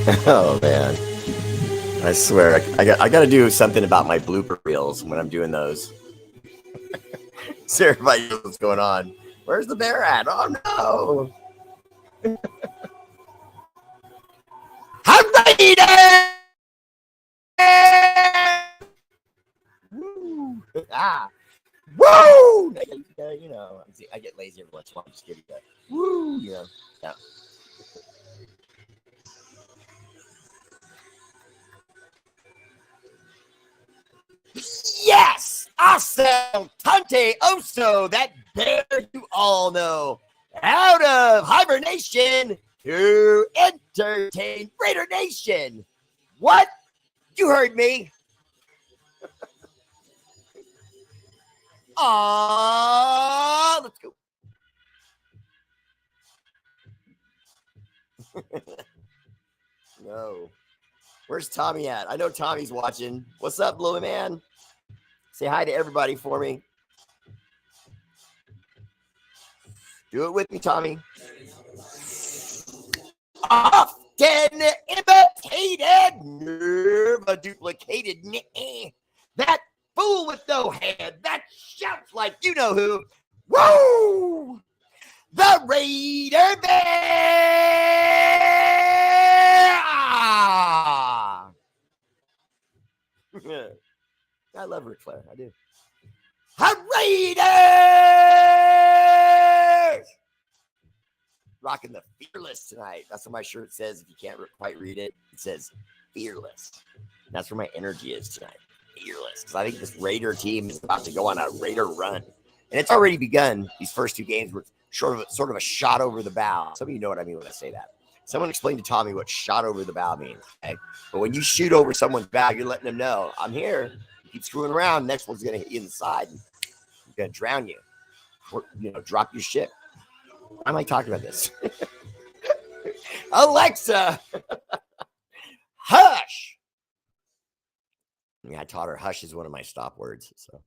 Oh man, I swear I got to do something about my blooper reels when I'm doing those. So everybody knows what's going on. Where's the bear at? Oh no! Woo! Ah! Woo! You know, I get lazy every once in a while. I'm just kidding. Woo! You know, yeah. Yes! Awesome! Tante Oso, that bear you all know. Out of hibernation to entertain Raider Nation. What? You heard me. Let's go. No. Where's Tommy at? I know Tommy's watching. What's up, little man? Say hi to everybody for me. Do it with me, Tommy. Often imitated, never duplicated. That fool with no head that shouts like you know who. Woo! The Raider Bear! I love Ric Flair. I do. Raiders! Rocking the Fearless tonight. That's what my shirt says. If you can't quite read it, it says Fearless. That's where my energy is tonight. Fearless. Because I think this Raider team is about to go on a Raider run. And it's already begun. These first two games were sort of a shot over the bow. Some of you know what I mean when I say that. Someone explain to Tommy what shot over the bow means. Okay? But when you shoot over someone's bow, you're letting them know, I'm here. You keep screwing around. Next one's going to hit you in the side. And I'm going to drown you. Or, drop your ship. Why am I talking about this? Alexa, hush. Yeah, I taught her hush is one of my stop words. So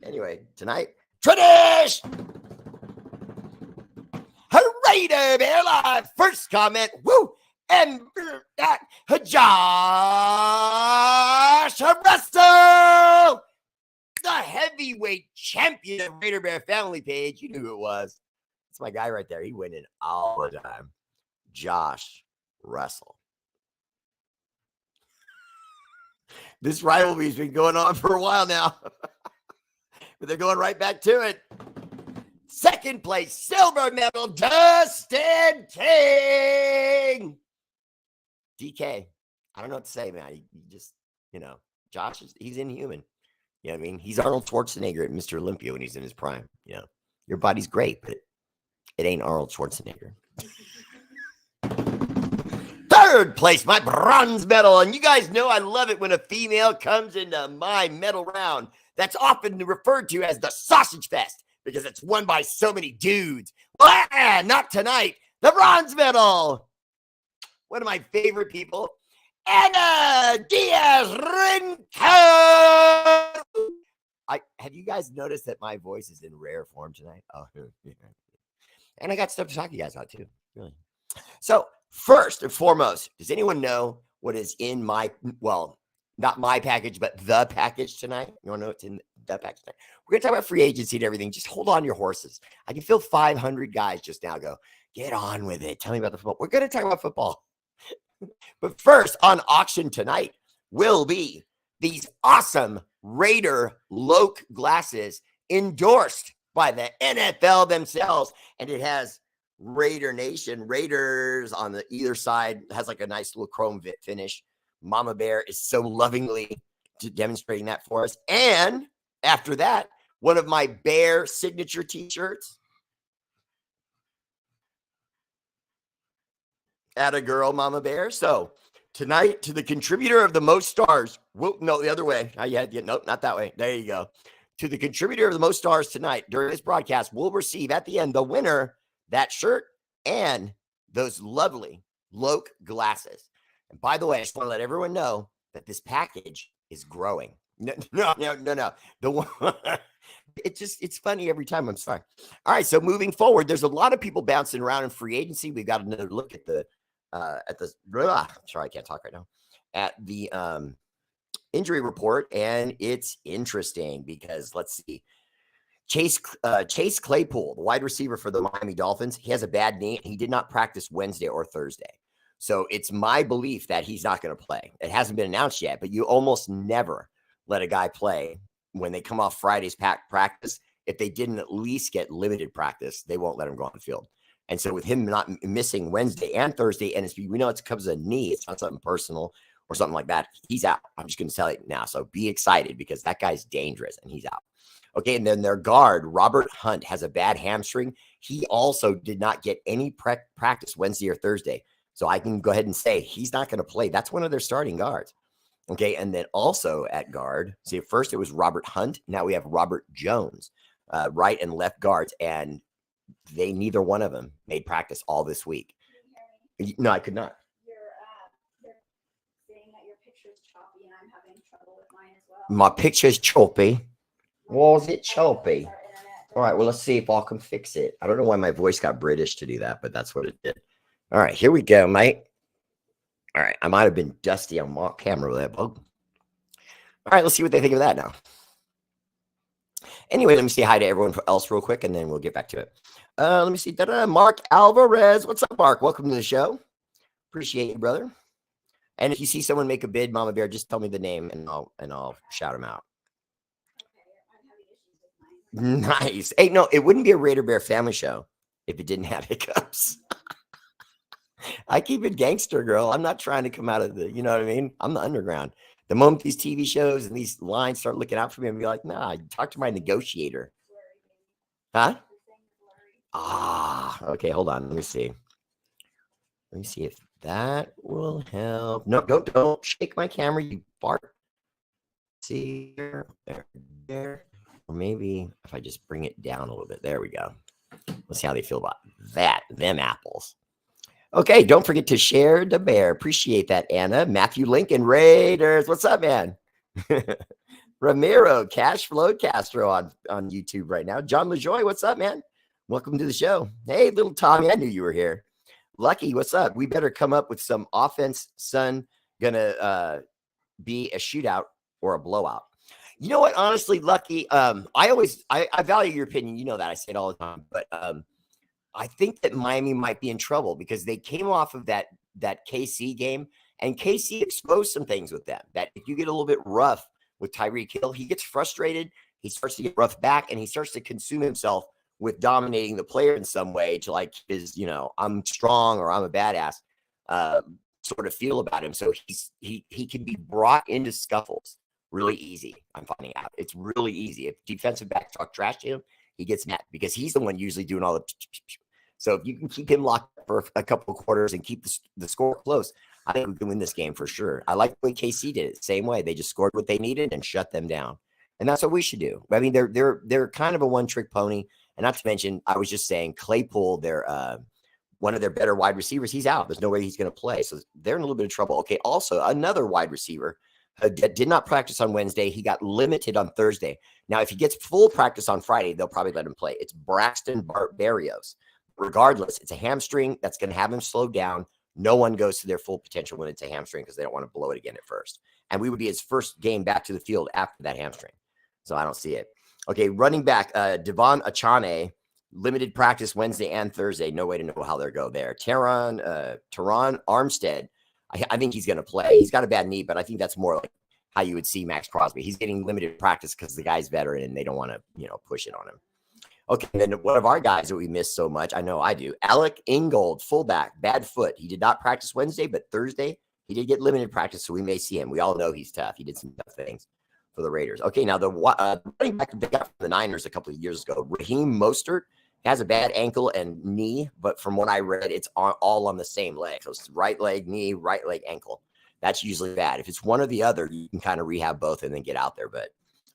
anyway, tonight, tradition. Raider Bear Live. First comment. Woo. And that Josh Russell, the heavyweight champion of Raider Bear family page. You knew who it was. It's my guy right there. He winning all the time. Josh Russell. This rivalry's been going on for a while now. But they're going right back to it. Second place, silver medal, Dustin King. DK. I don't know what to say, man. He just, Josh, he's inhuman. You know what I mean? He's Arnold Schwarzenegger at Mr. Olympia when he's in his prime. Your body's great, but it ain't Arnold Schwarzenegger. Third place, my bronze medal. And you guys know I love it when a female comes into my medal round. That's often referred to as the Sausage Fest because it's won by so many dudes. Not tonight. The bronze medal. One of my favorite people, Anna Diaz-Renko. Have you guys noticed that my voice is in rare form tonight? Oh, and I got stuff to talk to you guys about too. Really. So first and foremost, does anyone know what is in my, not my package, but the package tonight? You want to know what's in the package tonight? We're going to talk about free agency and everything. Just hold on your horses. I can feel 500 guys just now go, get on with it. Tell me about the football. We're going to talk about football. But first, on auction tonight will be these awesome Raider Loke glasses endorsed by the NFL themselves. And it has Raider Nation, Raiders on the either side, has like a nice little chrome finish. Mama Bear is so lovingly demonstrating that for us. And after that, one of my Bear signature t-shirts. Atta girl, Mama Bear. So tonight, to the contributor of the most stars. No, the other way. Nope, not that way. There you go. To the contributor of the most stars tonight during this broadcast, we'll receive at the end the winner, that shirt, and those lovely Loke glasses. And by the way, I just want to let everyone know that this package is growing. No. The one, it's funny every time. I'm sorry. All right. So moving forward, there's a lot of people bouncing around in free agency. We've got another look at the at the sorry, I can't talk right now. At the injury report, and it's interesting because let's see. Chase Claypool, the wide receiver for the Miami Dolphins, he has a bad knee. He did not practice Wednesday or Thursday. So it's my belief that he's not going to play. It hasn't been announced yet, but you almost never let a guy play when they come off Friday's practice. If they didn't at least get limited practice, they won't let him go on the field. And so with him not missing Wednesday and Thursday, and we know it's because of a knee, it's not something personal or something like that, he's out. I'm just going to tell you now. So be excited because that guy's dangerous and he's out. Okay, and then their guard, Robert Hunt, has a bad hamstring. He also did not get any practice Wednesday or Thursday. So I can go ahead and say he's not going to play. That's one of their starting guards. Okay, and then also at guard, see, first it was Robert Hunt. Now we have Robert Jones, right and left guards, and neither one of them made practice all this week. No, I could not. You're saying that your picture's choppy, and I'm having trouble with mine as well. My picture's choppy. Was it choppy? All right, well, let's see if I can fix it. I don't know why my voice got British to do that, but that's what it did. All right, here we go, mate. All right, I might have been dusty on my camera there, bug. All right, let's see what they think of that now. Anyway, let me say hi to everyone else real quick, and then we'll get back to it. Let me see. Mark Alvarez. What's up, Mark? Welcome to the show. Appreciate you, brother. And if you see someone make a bid, Mama Bear, just tell me the name, and I'll shout them out. Nice. Hey, no, it wouldn't be a R8RBEAR family show if it didn't have hiccups. I keep it gangster, girl. I'm not trying to come out of you know what I mean? I'm the underground. The moment these TV shows and these lines start looking out for me, I'm be like, nah, talk to my negotiator. Huh? Okay, hold on. Let me see. Let me see if that will help. No, don't shake my camera, you fart. See here, there. Or maybe if I just bring it down a little bit. There we go. Let's see how they feel about that. Them apples. Okay, don't forget to share the bear. Appreciate that, Anna. Matthew Lincoln, Raiders. What's up, man? Ramiro, Cash Flow Castro on YouTube right now. John LaJoy, what's up, man? Welcome to the show. Hey, little Tommy, I knew you were here. Lucky, what's up? We better come up with some offense, son. Gonna be a shootout or a blowout. You know what? Honestly, Lucky, I value your opinion. You know that. I say it all the time. But I think that Miami might be in trouble because they came off of that KC game, and KC exposed some things with them. That if you get a little bit rough with Tyreek Hill, he gets frustrated. He starts to get rough back, and he starts to consume himself with dominating the player in some way to like his, I'm strong or I'm a badass sort of feel about him. So he can be brought into scuffles really easy. I'm finding out it's really easy. If defensive backs talk trash to him, he gets mad because he's the one usually doing all the. So if you can keep him locked up for a couple of quarters and keep the score close, I think we can win this game for sure. I like the way KC did it. Same way. They just scored what they needed and shut them down. And that's what we should do. I mean, they're kind of a one-trick pony. And not to mention, I was just saying Claypool, they're one of their better wide receivers. He's out. There's no way he's going to play. So they're in a little bit of trouble. Okay, also another wide receiver did not practice on Wednesday. He got limited on Thursday. Now, if he gets full practice on Friday, they'll probably let him play. It's Braxton Berrios. Regardless, it's a hamstring that's going to have him slow down. No one goes to their full potential when it's a hamstring because they don't want to blow it again at first. And we would be his first game back to the field after that hamstring. So I don't see it. Okay, running back, Devon Achane, limited practice Wednesday and Thursday. No way to know how they'll go there. Teron Armstead, I think he's going to play. He's got a bad knee, but I think that's more like how you would see Max Crosby. He's getting limited practice because the guy's veteran and they don't want to, push it on him. Okay, and then one of our guys that we miss so much, I know I do, Alec Ingold, fullback, bad foot. He did not practice Wednesday, but Thursday he did get limited practice, so we may see him. We all know he's tough. He did some tough things for the Raiders. Okay, now the running back they got from the Niners a couple of years ago, Raheem Mostert, has a bad ankle and knee, but from what I read, it's all on the same leg. So it's right leg, knee, right leg, ankle. That's usually bad. If it's one or the other, you can kind of rehab both and then get out there. But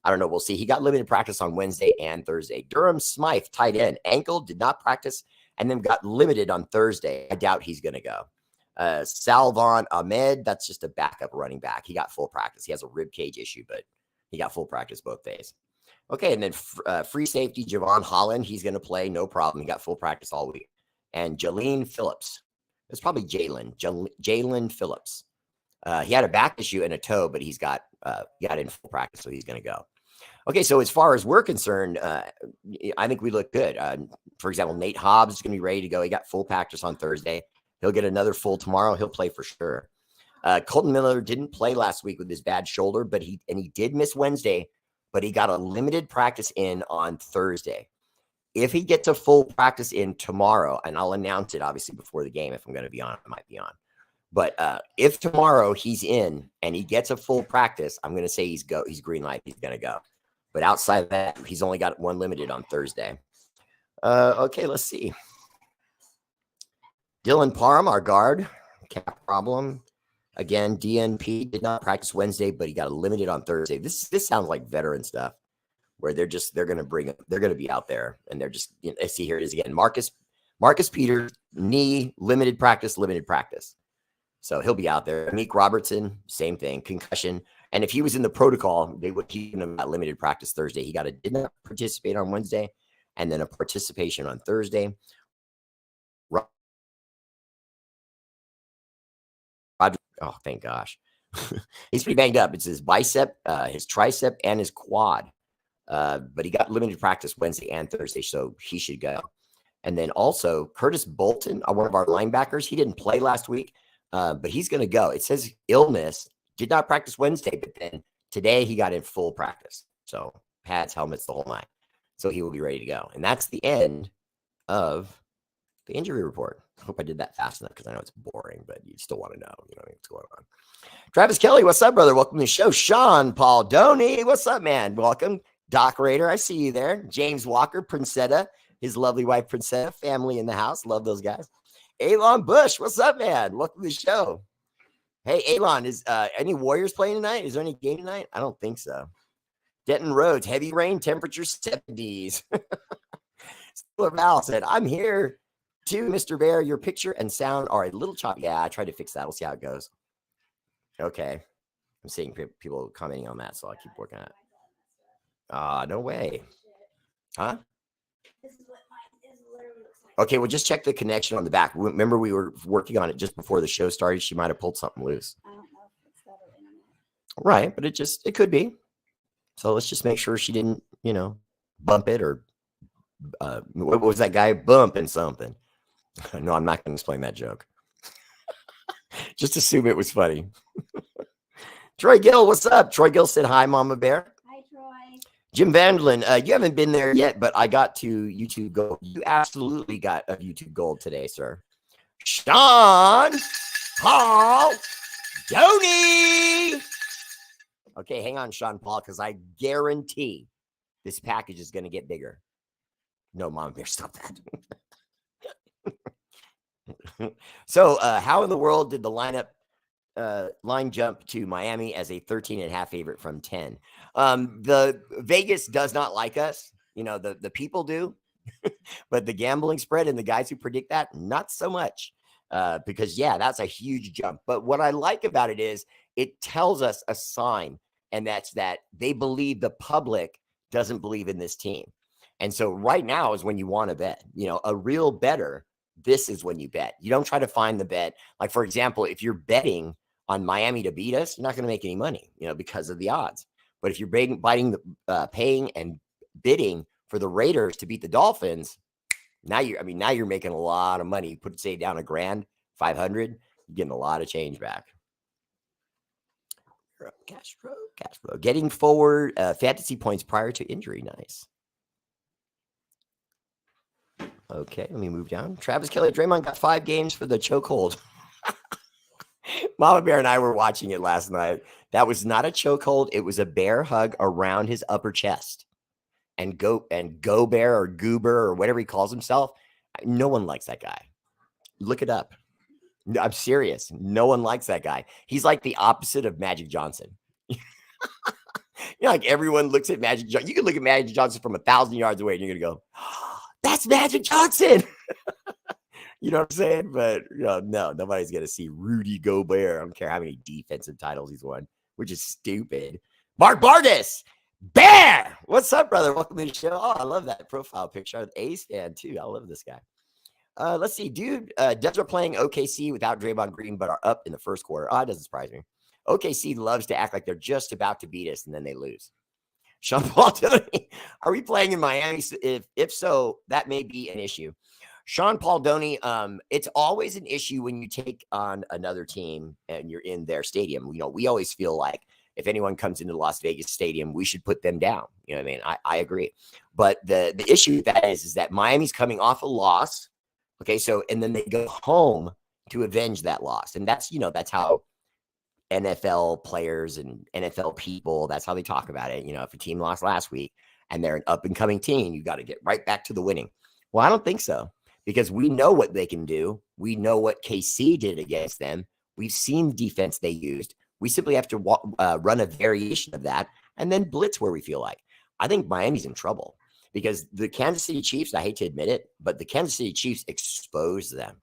I don't know. We'll see. He got limited practice on Wednesday and Thursday. Durham Smythe, tight end, ankle, did not practice, and then got limited on Thursday. I doubt he's going to go. Salvon Ahmed, that's just a backup running back. He got full practice. He has a rib cage issue, but he got full practice both days. Okay, and then free safety, Javon Holland, he's going to play, no problem. He got full practice all week. And Jalene Phillips, It's probably Jalen Phillips. He had a back issue and a toe, but he got in full practice, so he's going to go. Okay, so as far as we're concerned, I think we look good. For example, Nate Hobbs is going to be ready to go. He got full practice on Thursday. He'll get another full tomorrow. He'll play for sure. Colton Miller didn't play last week with his bad shoulder, but he did miss Wednesday, but he got a limited practice in on Thursday. If he gets a full practice in tomorrow, and I'll announce it obviously before the game, if I'm going to be on, I might be on. But if tomorrow he's in and he gets a full practice, I'm going to say he's green light. He's going to go. But outside of that, he's only got one limited on Thursday. Okay, let's see. Dylan Parham, our guard, cap problem. Again, DNP did not practice Wednesday, but he got a limited on Thursday. This sounds like veteran stuff where they're going to be out there and they're just, see, here it is again. Marcus Peters, knee, limited practice. So he'll be out there. Meek Robertson, same thing, concussion. And if he was in the protocol, they would keep him at limited practice Thursday. He did not participate on Wednesday, and then a participation on Thursday. Oh, thank gosh. He's pretty banged up. It's his bicep, his tricep, and his quad. But he got limited practice Wednesday and Thursday, so he should go. And then also Curtis Bolton, one of our linebackers, he didn't play last week, but he's going to go. It says illness, did not practice Wednesday, but then today he got in full practice. So pads, helmets, the whole night. So he will be ready to go. And that's the end of the injury report. I hope I did that fast enough because I know it's boring, but you still want to know, what's going on. Travis Kelly, what's up, brother? Welcome to the show. Sean Paul Doney, what's up, man? Welcome. Doc Raider, I see you there. James Walker, Princetta, his lovely wife, Princetta, family in the house. Love those guys. Elon Bush, what's up, man? Welcome to the show. Hey, Elon, is any Warriors playing tonight? Is there any game tonight? I don't think so. Denton Roads, heavy rain, temperature 70s. Stiller Val said, I'm here too, Mr. Bear. Your picture and sound are a little choppy. Yeah, I tried to fix that. We'll see how it goes. Okay. I'm seeing people commenting on that, so I'll keep working on it. No way. Huh? This is what mine is literally looks like. Okay, well, just check the connection on the back. Remember, we were working on it just before the show started. She might have pulled something loose. I don't know if it's that or internet. Right, but it could be. So let's just make sure she didn't, bump it or what was that guy bumping something? No, I'm not going to explain that joke. Just assume it was funny. Troy Gill, what's up? Troy Gill said, hi, Mama Bear. Hi, Troy. Jim Vanderlyn, you haven't been there yet, but I got to YouTube Gold. You absolutely got a YouTube Gold today, sir. Sean Paul Doney. Okay, hang on, Sean Paul, because I guarantee this package is going to get bigger. No, Mama Bear, stop that. So, how in the world did the line jump to Miami as a 13.5 favorite from 10? The Vegas does not like us. The people do, but the gambling spread and the guys who predict that, not so much. Because that's a huge jump. But what I like about it is it tells us a sign, and that's that they believe the public doesn't believe in this team. And so right now is when you want to bet, a real bettor. This is when you bet. You don't try to find the bet. Like, for example, if you're betting on Miami to beat us, you're not going to make any money, because of the odds. But if you're paying and bidding for the Raiders to beat the Dolphins, now you're making a lot of money. Put say down $1,000, 500, you're getting a lot of change back. Cash flow. Getting forward fantasy points prior to injury. Nice. Okay, let me move down. Travis Kelly, Draymond got 5 games for the chokehold. Mama Bear and I were watching it last night. That was not a chokehold. It was a bear hug around his upper chest. And Go Bear or Goober or whatever he calls himself. No one likes that guy. Look it up. I'm serious. No one likes that guy. He's like the opposite of Magic Johnson. Like everyone looks at Magic Johnson. You can look at Magic Johnson from 1,000 yards away and you're going to go, oh, that's Magic Johnson. You know what I'm saying? But no, nobody's going to see Rudy Gobert. I don't care how many defensive titles he's won, which is stupid. Mark Bardis. Bear, what's up, brother? Welcome to the show. Oh, I love that profile picture. I'm an A's fan too. I love this guy. Let's see, dude. Dubs are playing OKC without Draymond Green, but are up in the first quarter. Oh, it doesn't surprise me. OKC loves to act like they're just about to beat us, and then they lose. Sean Paul, are we playing in Miami? If so, that may be an issue. Sean Paul Doney, it's always an issue when you take on another team and you're in their stadium. You know, we always feel like if anyone comes into Las Vegas Stadium, we should put them down. You know what I mean? I agree. But the issue with that is that Miami's coming off a loss. Okay, so and then they go home to avenge that loss. And that's, you know, that's how NFL players and NFL people, that's how they talk about it. You know, if a team lost last week and they're an up and coming team, you got to get right back to the winning. Well, I don't think so, because we know what they can do. We know what KC did against them. We've seen the defense they used. We simply have to run a variation of that and then blitz where we feel like. I think Miami's in trouble because the Kansas City Chiefs, I hate to admit it, but the Kansas City Chiefs expose them.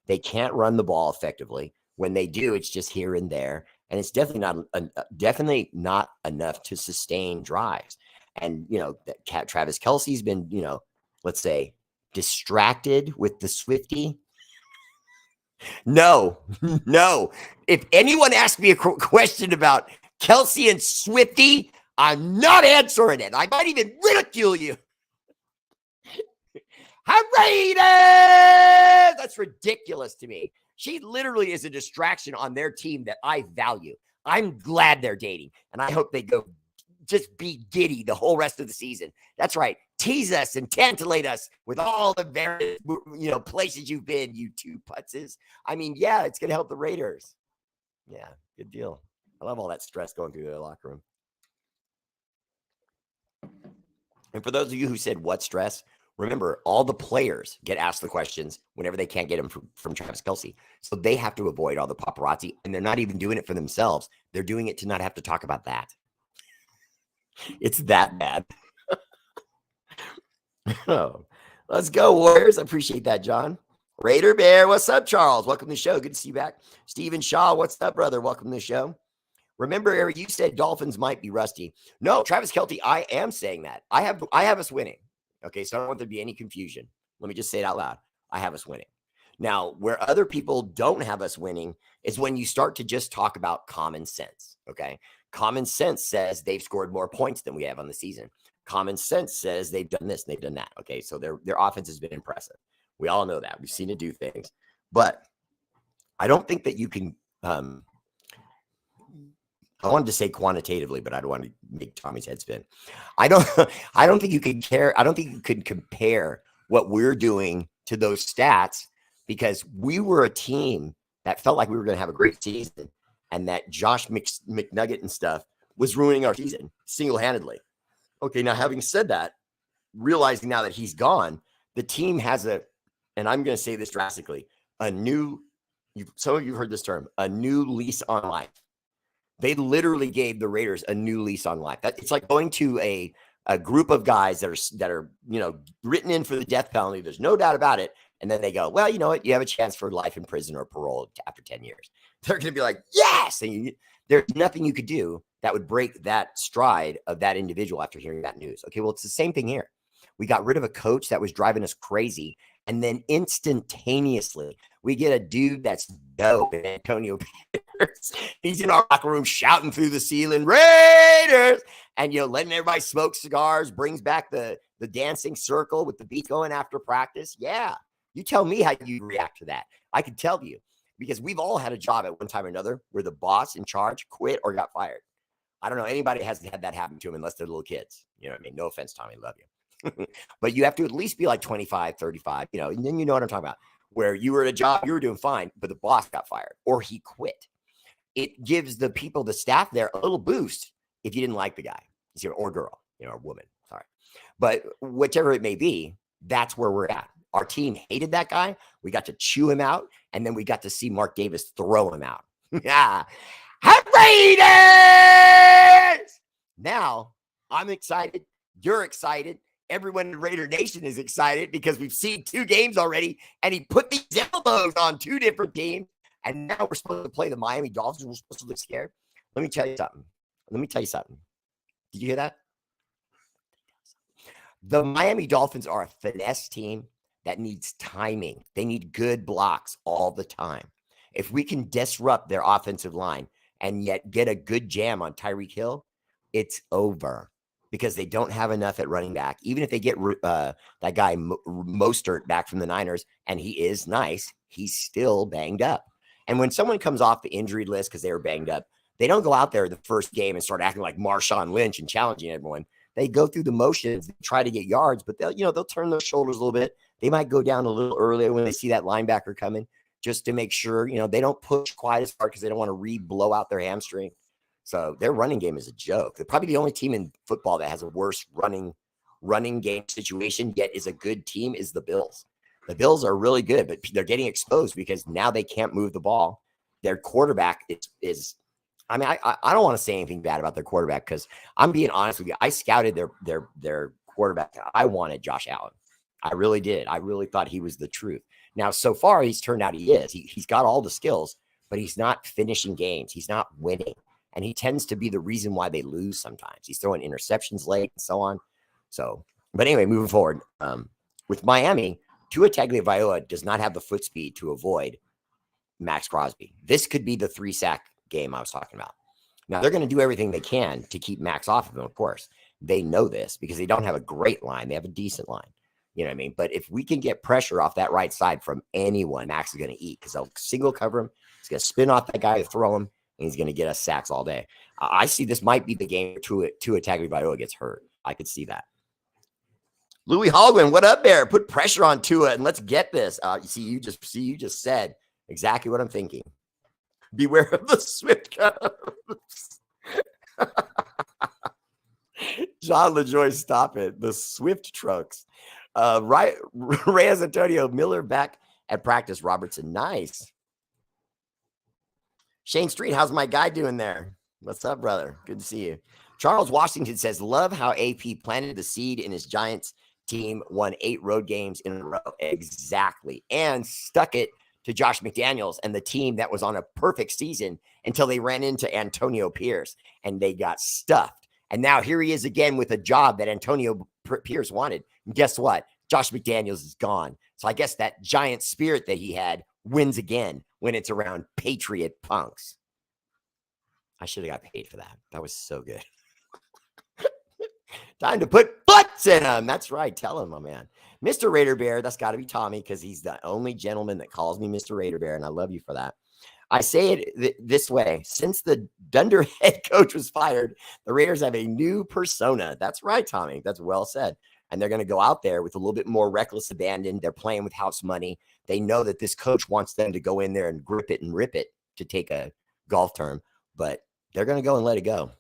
They can't run the ball effectively. When they do, it's just here and there. And it's definitely not enough to sustain drives. And, you know, Travis Kelce's been, you know, let's say distracted with the Swiftie. No. If anyone asks me a question about Kelce and Swiftie, I'm not answering it. I might even ridicule you. R8RBEAR! That's ridiculous to me. She literally is a distraction on their team that I value. I'm glad they're dating, and I hope they go just be giddy the whole rest of the season. That's right. Tease us and tantillate us with all the various, you know, places you've been, you two putzes. I mean, yeah, it's going to help the Raiders. Yeah, good deal. I love all that stress going through the locker room. And for those of you who said, what stress? Remember, all the players get asked the questions whenever they can't get them from Travis Kelce. So they have to avoid all the paparazzi, and they're not even doing it for themselves. They're doing it to not have to talk about that. It's that bad. Oh, let's go, Warriors. I appreciate that, John. R8RBEAR, what's up, Charles? Welcome to the show. Good to see you back. Stephen Shaw, what's up, brother? Welcome to the show. Remember, Eric, you said Dolphins might be rusty. No, Travis Kelce, I am saying that. I have us winning. Okay, so I don't want there to be any confusion. Let me just say it out loud. I have us winning. Now, where other people don't have us winning is when you start to just talk about common sense, okay? Common sense says they've scored more points than we have on the season. Common sense says they've done this and they've done that, okay? So their offense has been impressive. We all know that. We've seen it do things. But I don't think that you can I wanted to say quantitatively, but I don't want to make Tommy's head spin. I don't think you can care. I don't think you can compare what we're doing to those stats, because we were a team that felt like we were going to have a great season, and that Josh McNugget and stuff was ruining our season single-handedly. Okay, now having said that, realizing now that he's gone, the team has and I'm going to say this drastically, some of you heard this term, a new lease on life. They literally gave the Raiders a new lease on life. It's like going to a group of guys that are you know, written in for the death penalty. There's no doubt about it. And then they go, well, you know what? You have a chance for life in prison or parole after 10 years. They're going to be like, yes. And there's nothing you could do that would break that stride of that individual after hearing that news. Okay, well, it's the same thing here. We got rid of a coach that was driving us crazy. And then instantaneously, we get a dude that's dope, Antonio Pierce. He's in our locker room shouting through the ceiling, Raiders! And, you know, letting everybody smoke cigars, brings back the dancing circle with the beat going after practice. Yeah, you tell me how you react to that. I can tell you, because we've all had a job at one time or another where the boss in charge quit or got fired. I don't know anybody hasn't had that happen to them unless they're little kids. You know what I mean? No offense, Tommy, love you. But you have to at least be like 25, 35, you know, and then you know what I'm talking about, where you were at a job, you were doing fine, but the boss got fired or he quit. It gives the people, the staff there, a little boost if you didn't like the guy, or girl, you know, or woman, sorry. But whichever it may be, that's where we're at. Our team hated that guy. We got to chew him out, and then we got to see Mark Davis throw him out. Yeah. Raiders! Now, I'm excited. You're excited. Everyone in Raider Nation is excited because we've seen 2 games already, and he put these elbows on 2 different teams, and now we're supposed to play the Miami Dolphins. We're supposed to look scared. Let me tell you something. Did you hear that? The Miami Dolphins are a finesse team that needs timing. They need good blocks all the time. If we can disrupt their offensive line and yet get a good jam on Tyreek Hill, it's over because they don't have enough at running back. Even if they get that guy Mostert back from the Niners, and he is nice, he's still banged up. And when someone comes off the injury list because they were banged up, they don't go out there the first game and start acting like Marshawn Lynch and challenging everyone. They go through the motions, try to get yards, but they'll turn their shoulders a little bit. They might go down a little earlier when they see that linebacker coming, just to make sure, they don't push quite as hard because they don't want to blow out their hamstring. So their running game is a joke. They're probably the only team in football that has a worse running game situation, yet is a good team, is the Bills. The Bills are really good, but they're getting exposed because now they can't move the ball. Their quarterback is I mean, I don't want to say anything bad about their quarterback because I'm being honest with you. I scouted their quarterback. I wanted Josh Allen. I really did. I really thought he was the truth. Now, so far, he's turned out he is. He's got all the skills, but he's not finishing games. He's not winning. And he tends to be the reason why they lose sometimes. He's throwing interceptions late and so on. So, but anyway, moving forward. With Miami, Tua Tagovailoa does not have the foot speed to avoid Max Crosby. This could be the 3-sack game I was talking about. Now, they're going to do everything they can to keep Max off of him, of course. They know this because they don't have a great line. They have a decent line. You know what I mean? But if we can get pressure off that right side from anyone, Max is going to eat because they'll single cover him. He's going to spin off that guy to throw him, and he's going to get us sacks all day. I see this might be the game where Tua Tagovailoa gets hurt. I could see that. Louis Hallwin, what up there? Put pressure on Tua and let's get this. You just said exactly what I'm thinking. Beware of the Swift Cubs. John LaJoy, stop it. The Swift trucks. Reyes Antonio Miller back at practice. Robertson, nice. Shane Street, how's my guy doing there? What's up, brother? Good to see you. Charles Washington says, love how AP planted the seed in his Giants team, won 8 road games in a row. Exactly. And stuck it to Josh McDaniels and the team that was on a perfect season until they ran into Antonio Pierce and they got stuffed. And now here he is again with a job that Antonio Pierce wanted. And guess what? Josh McDaniels is gone. So I guess that giant spirit that he had wins again when it's around Patriot punks. I should have got paid for that. That was so good. Time to put butts in him. That's right. Tell him, my man. Mr. Raider Bear, that's got to be Tommy because he's the only gentleman that calls me Mr. Raider Bear, and I love you for that. I say it this way. Since the Dunder head coach was fired, the Raiders have a new persona. That's right, Tommy. That's well said. And they're going to go out there with a little bit more reckless abandon. They're playing with house money. They know that this coach wants them to go in there and grip it and rip it, to take a golf term, but they're going to go and let it go.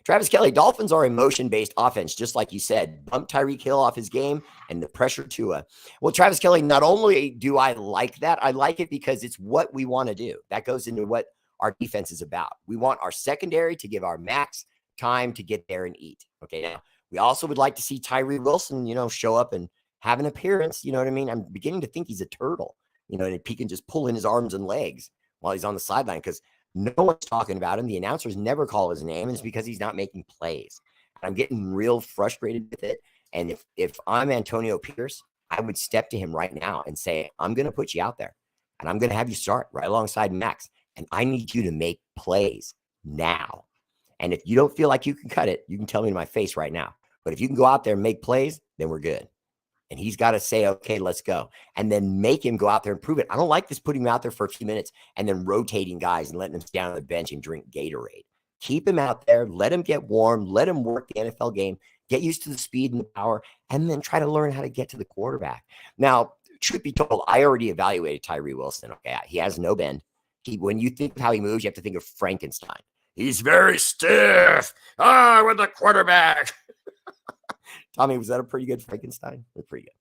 Travis Kelly, Dolphins are a motion-based offense, just like you said. Bump Tyreek Hill off his game and the pressure Tua. Well, Travis Kelly, not only do I like that, I like it because it's what we want to do. That goes into what our defense is about. We want our secondary to give our max time to get there and eat. Okay, now we also would like to see Tyree Wilson, show up and have an appearance. You know what I mean? I'm beginning to think he's a turtle, and he can just pull in his arms and legs while he's on the sideline because no one's talking about him. The announcers never call his name, and it's because he's not making plays. I'm getting real frustrated with it. And if I'm Antonio Pierce, I would step to him right now and say, I'm going to put you out there, and I'm going to have you start right alongside Max, and I need you to make plays now. And if you don't feel like you can cut it, you can tell me to my face right now. But if you can go out there and make plays, then we're good. And he's got to say, okay, let's go. And then make him go out there and prove it. I don't like this putting him out there for a few minutes and then rotating guys and letting them stand on the bench and drink Gatorade. Keep him out there. Let him get warm. Let him work the NFL game. Get used to the speed and the power. And then try to learn how to get to the quarterback. Now, truth be told, I already evaluated Tyree Wilson. Okay, he has no bend. When you think of how he moves, you have to think of Frankenstein. He's very stiff. With the quarterback. Tommy, was that a pretty good Frankenstein? That's pretty good.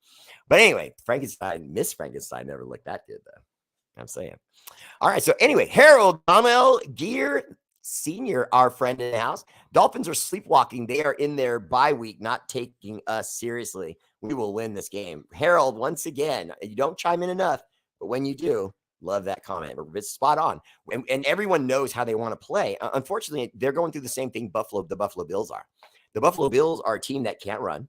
But anyway, Miss Frankenstein never looked that good, though. I'm saying. All right. So anyway, Harold Dummel Gear Sr., our friend in the house. Dolphins are sleepwalking. They are in their bye week, not taking us seriously. We will win this game. Harold, once again, you don't chime in enough, but when you do, love that comment. It's spot on. And everyone knows how they want to play. Unfortunately, they're going through the same thing the Buffalo Bills are. The Buffalo Bills are a team that can't run.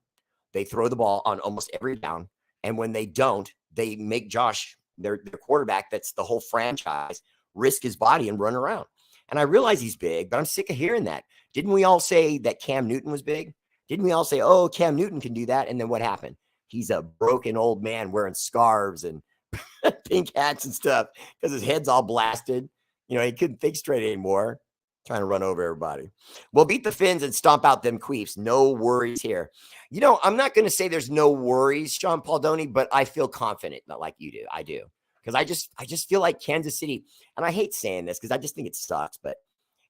They throw the ball on almost every down. And when they don't, they make Josh, their quarterback, that's the whole franchise, risk his body and run around. And I realize he's big, but I'm sick of hearing that. Didn't we all say that Cam Newton was big? Didn't we all say, oh, Cam Newton can do that? And then what happened? He's a broken old man wearing scarves and pink hats and stuff because his head's all blasted. You know, he couldn't think straight anymore, trying to run over everybody. We'll beat the Finns and stomp out them Queefs. No worries here. You know, I'm not going to say there's no worries, Sean Paldoni, but I feel confident, not like you do. I do. Because I just feel like Kansas City, and I hate saying this because I just think it sucks, but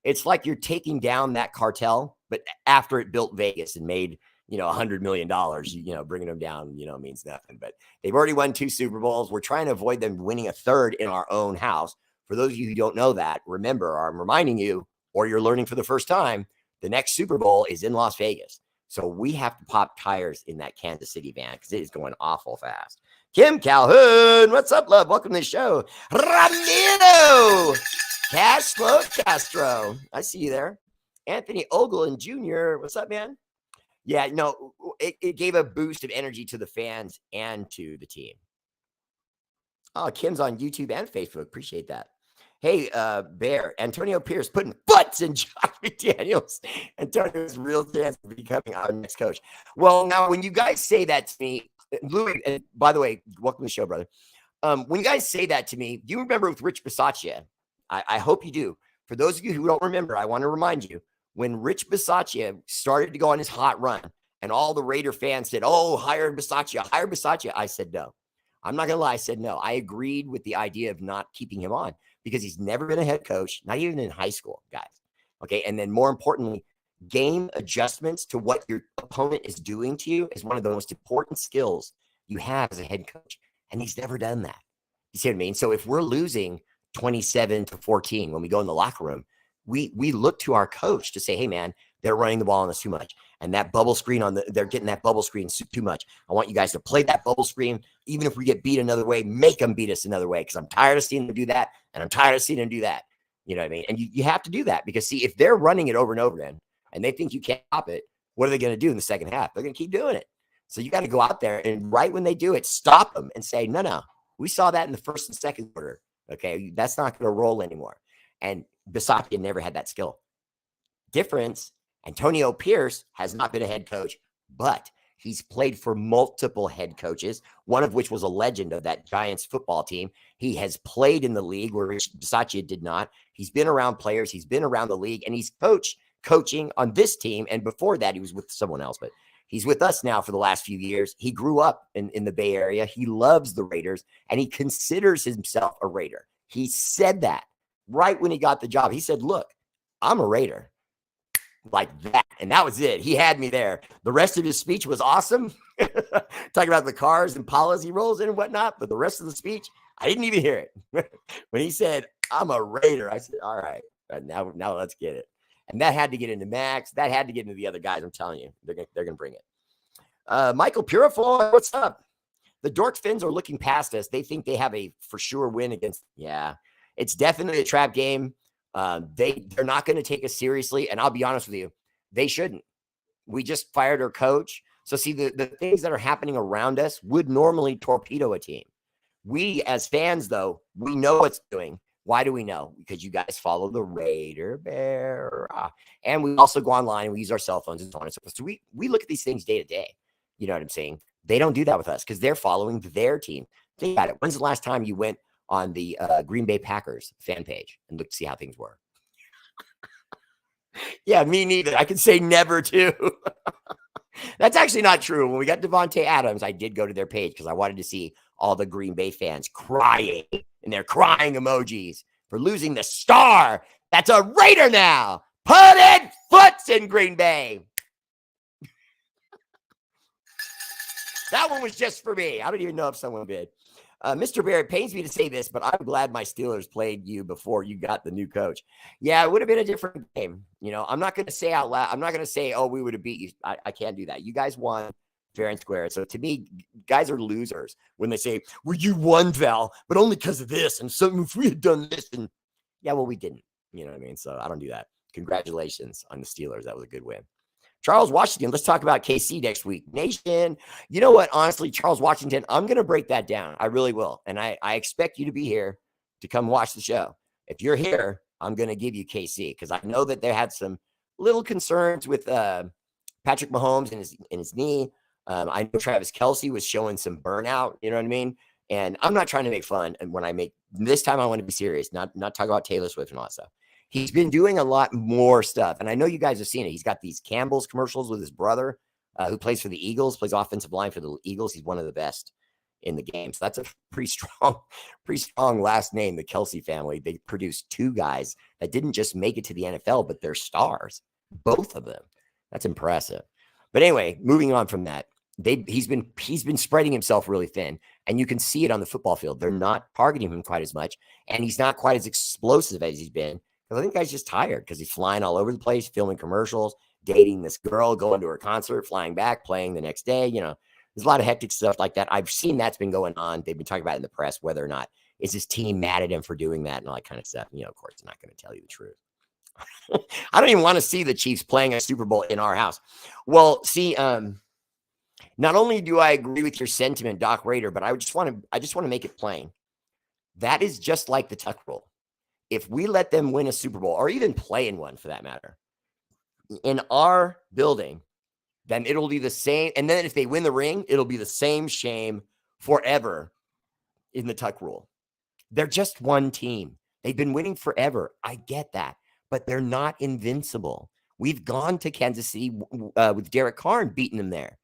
it's like you're taking down that cartel, but after it built Vegas and made, you know, $100 million, you know, bringing them down, you know, means nothing. But they've already won 2 Super Bowls. We're trying to avoid them winning a 3rd in our own house. For those of you who don't know that, remember, I'm reminding you, or you're learning for the first time, the next Super Bowl is in Las Vegas. So we have to pop tires in that Kansas City van because it is going awful fast. Kim Calhoun, what's up, love? Welcome to the show. Ramiro Cash Flow Castro, I see you there. Anthony Ogle Jr., what's up, man? Yeah, no, it gave a boost of energy to the fans and to the team. Oh, Kim's on YouTube and Facebook. Appreciate that. Hey, Bear, Antonio Pierce putting butts in Josh McDaniels. Antonio's real chance of becoming our next coach. Well, now, when you guys say that to me, Louis, and by the way, welcome to the show, brother. When you guys say that to me, do you remember with Rich Bisaccia? I hope you do. For those of you who don't remember, I want to remind you, when Rich Bisaccia started to go on his hot run and all the Raider fans said, oh, hire Bisaccia, I said no. I'm not going to lie, I said no. I agreed with the idea of not keeping him on because he's never been a head coach, not even in high school, guys. Okay, and then more importantly, game adjustments to what your opponent is doing to you is one of the most important skills you have as a head coach, and he's never done that. You see what I mean? So if we're losing 27-14 when we go in the locker room, we look to our coach to say, hey, man, they're running the ball on us too much. And that bubble screen they're getting that bubble screen too much. I want you guys to play that bubble screen. Even if we get beat another way, make them beat us another way. Because I'm tired of seeing them do that. And I'm tired of seeing them do that. You know what I mean? And you have to do that because see, if they're running it over and over again and they think you can't stop it, what are they going to do in the second half? They're going to keep doing it. So you got to go out there and right when they do it, stop them and say, no, we saw that in the first and second quarter. Okay. That's not going to roll anymore. And Bisaccia never had that skill. Difference. Antonio Pierce has not been a head coach, but he's played for multiple head coaches, one of which was a legend of that Giants football team. He has played in the league where Bisaccia did not. He's been around players. He's been around the league, and he's coaching on this team. And before that, he was with someone else, but he's with us now for the last few years. He grew up in the Bay Area. He loves the Raiders, and he considers himself a Raider. He said that right when he got the job. He said, look, I'm a Raider. Like that. And that was it. He had me there. The rest of his speech was awesome. Talking about the cars and Palas he rolls in and whatnot. But the rest of the speech, I didn't even hear it. When he said, I'm a Raider, I said, all right, now let's get it. And that had to get into Max. That had to get into the other guys. I'm telling you, they're going to bring it. Michael Purifoy, what's up? The Dork Finns are looking past us. They think they have a for sure win against. Yeah, it's definitely a trap game. They're not going to take us seriously. And I'll be honest with you, they shouldn't. We just fired our coach. So see, the things that are happening around us would normally torpedo a team. We as fans, though, we know what's doing. Why do we know? Because you guys follow the R8RBEAR. And we also go online and we use our cell phones and so on and so forth. So we look at these things day to day. You know what I'm saying? They don't do that with us because they're following their team. Think about it. When's the last time you went on the Green Bay Packers fan page and look to see how things were? Yeah, me neither. I can say never too. That's actually not true. When we got Devontae Adams, I did go to their page because I wanted to see all the Green Bay fans crying and they're crying emojis for losing the star. That's a Raider now. Put it foots in Green Bay. That one was just for me. I don't even know if someone did. Mr. Bear, it pains me to say this, but I'm glad my Steelers played you before you got the new coach. Yeah, it would have been a different game. You know, I'm not going to say out loud. I'm not going to say, oh, we would have beat you. I can't do that. You guys won fair and square. So to me, guys are losers when they say, well, you won, Val, but only because of this. And so if we had done this, and yeah, well, we didn't. You know what I mean? So I don't do that. Congratulations on the Steelers. That was a good win. Charles Washington, let's talk about KC next week. Nation, you know what? Honestly, Charles Washington, I'm going to break that down. I really will. And I expect you to be here to come watch the show. If you're here, I'm going to give you KC because I know that they had some little concerns with Patrick Mahomes and his knee. I know Travis Kelce was showing some burnout. You know what I mean? And I'm not trying to make fun. And when I make this time, I want to be serious, not talk about Taylor Swift and all that stuff. He's been doing a lot more stuff. And I know you guys have seen it. He's got these Campbell's commercials with his brother who plays for the Eagles, plays offensive line for the Eagles. He's one of the best in the game. So that's a pretty strong last name, the Kelce family. They produced two guys that didn't just make it to the NFL, but they're stars, both of them. That's impressive. But anyway, moving on from that, he's been spreading himself really thin, and you can see it on the football field. They're not targeting him quite as much, and he's not quite as explosive as he's been. I think the guy's just tired because he's flying all over the place, filming commercials, dating this girl, going to her concert, flying back, playing the next day. You know, there's a lot of hectic stuff like that. I've seen that's been going on. They've been talking about it in the press, whether or not is his team mad at him for doing that and all that kind of stuff. You know, of course, I'm not going to tell you the truth. I don't even want to see the Chiefs playing a Super Bowl in our house. Well, see, not only do I agree with your sentiment, Doc Raider, but I just want to make it plain. That is just like the Tuck rule. If we let them win a Super Bowl or even play in one for that matter in our building, then it'll be the same. And then if they win the ring, it'll be the same shame forever in the Tuck rule. They're just one team. They've been winning forever. I get that, but they're not invincible. We've gone to Kansas City with Derek Carr and beaten them there.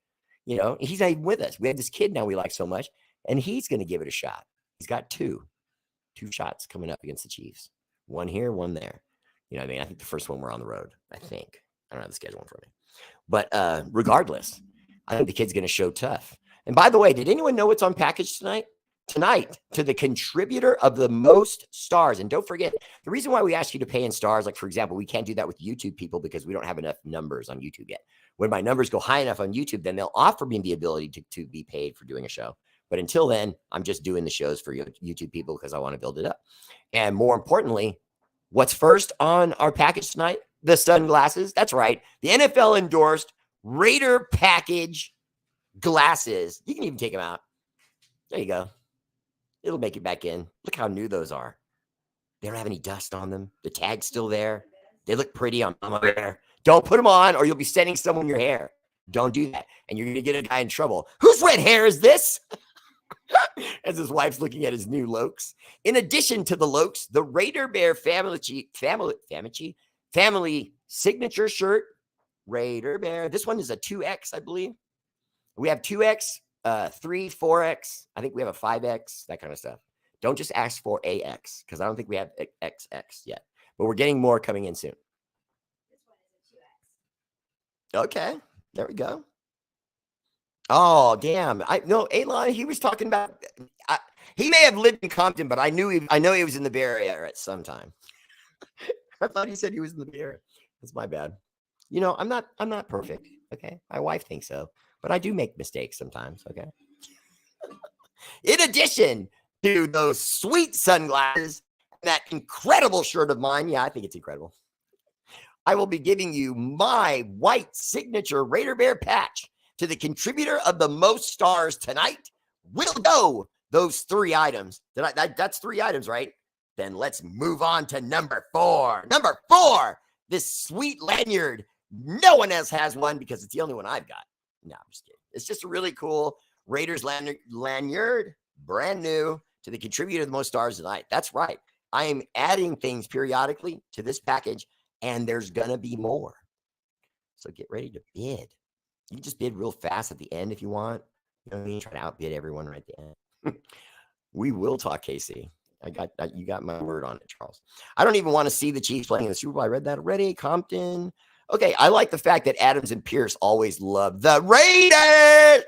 You know, he's not even with us. We have this kid now we like so much, and he's going to give it a shot. He's got two shots coming up against the Chiefs. One here, one there. You know what I mean? I think the first one we're on the road, I think. I don't have the schedule in front of me. But regardless, I think the kid's going to show tough. And by the way, did anyone know what's on package tonight? Tonight, to the contributor of the most stars. And don't forget, the reason why we ask you to pay in stars, like, for example, we can't do that with YouTube people because we don't have enough numbers on YouTube yet. When my numbers go high enough on YouTube, then they'll offer me the ability to be paid for doing a show. But until then, I'm just doing the shows for YouTube people because I want to build it up. And more importantly, what's first on our package tonight? The sunglasses. That's right. The NFL endorsed Raider package glasses. You can even take them out. There you go. It'll make it back in. Look how new those are. They don't have any dust on them. The tag's still there. They look pretty on Mama Bear. Don't put them on or you'll be sending someone your hair. Don't do that. And you're going to get a guy in trouble. Whose red hair is this? As his wife's looking at his new Lokes. In addition to the Lokes, the R8RBEAR family signature shirt, R8RBEAR. This one is a 2X, I believe. We have 2X, 3, 4X. I think we have a 5X, that kind of stuff. Don't just ask for AX because I don't think we have XX yet. But we're getting more coming in soon. This one is a 2X. Okay, there we go. Oh, damn. Elon, he was talking about, he may have lived in Compton, but I know he was in the Bay Area at some time. I thought he said he was in the Bay Area. That's my bad. You know, I'm not perfect. Okay. My wife thinks so, but I do make mistakes sometimes. Okay. In addition to those sweet sunglasses, that incredible shirt of mine. Yeah, I think it's incredible. I will be giving you my white signature R8RBEAR patch to the contributor of the most stars tonight. We'll go those 3 items. That's 3 items, right? Then let's move on to number 4. Number 4, this sweet lanyard. No one else has one because it's the only one I've got. No, I'm just kidding. It's just a really cool Raiders lanyard, brand new, to the contributor of the most stars tonight. That's right. I am adding things periodically to this package, and there's going to be more. So get ready to bid. You can just bid real fast at the end if you want. You know what I mean? Try to outbid everyone right at the end. We will talk, KC. You got my word on it, Charles. I don't even want to see the Chiefs playing in the Super Bowl. I read that already. Compton. Okay, I like the fact that Adams and Pierce always love the Raiders.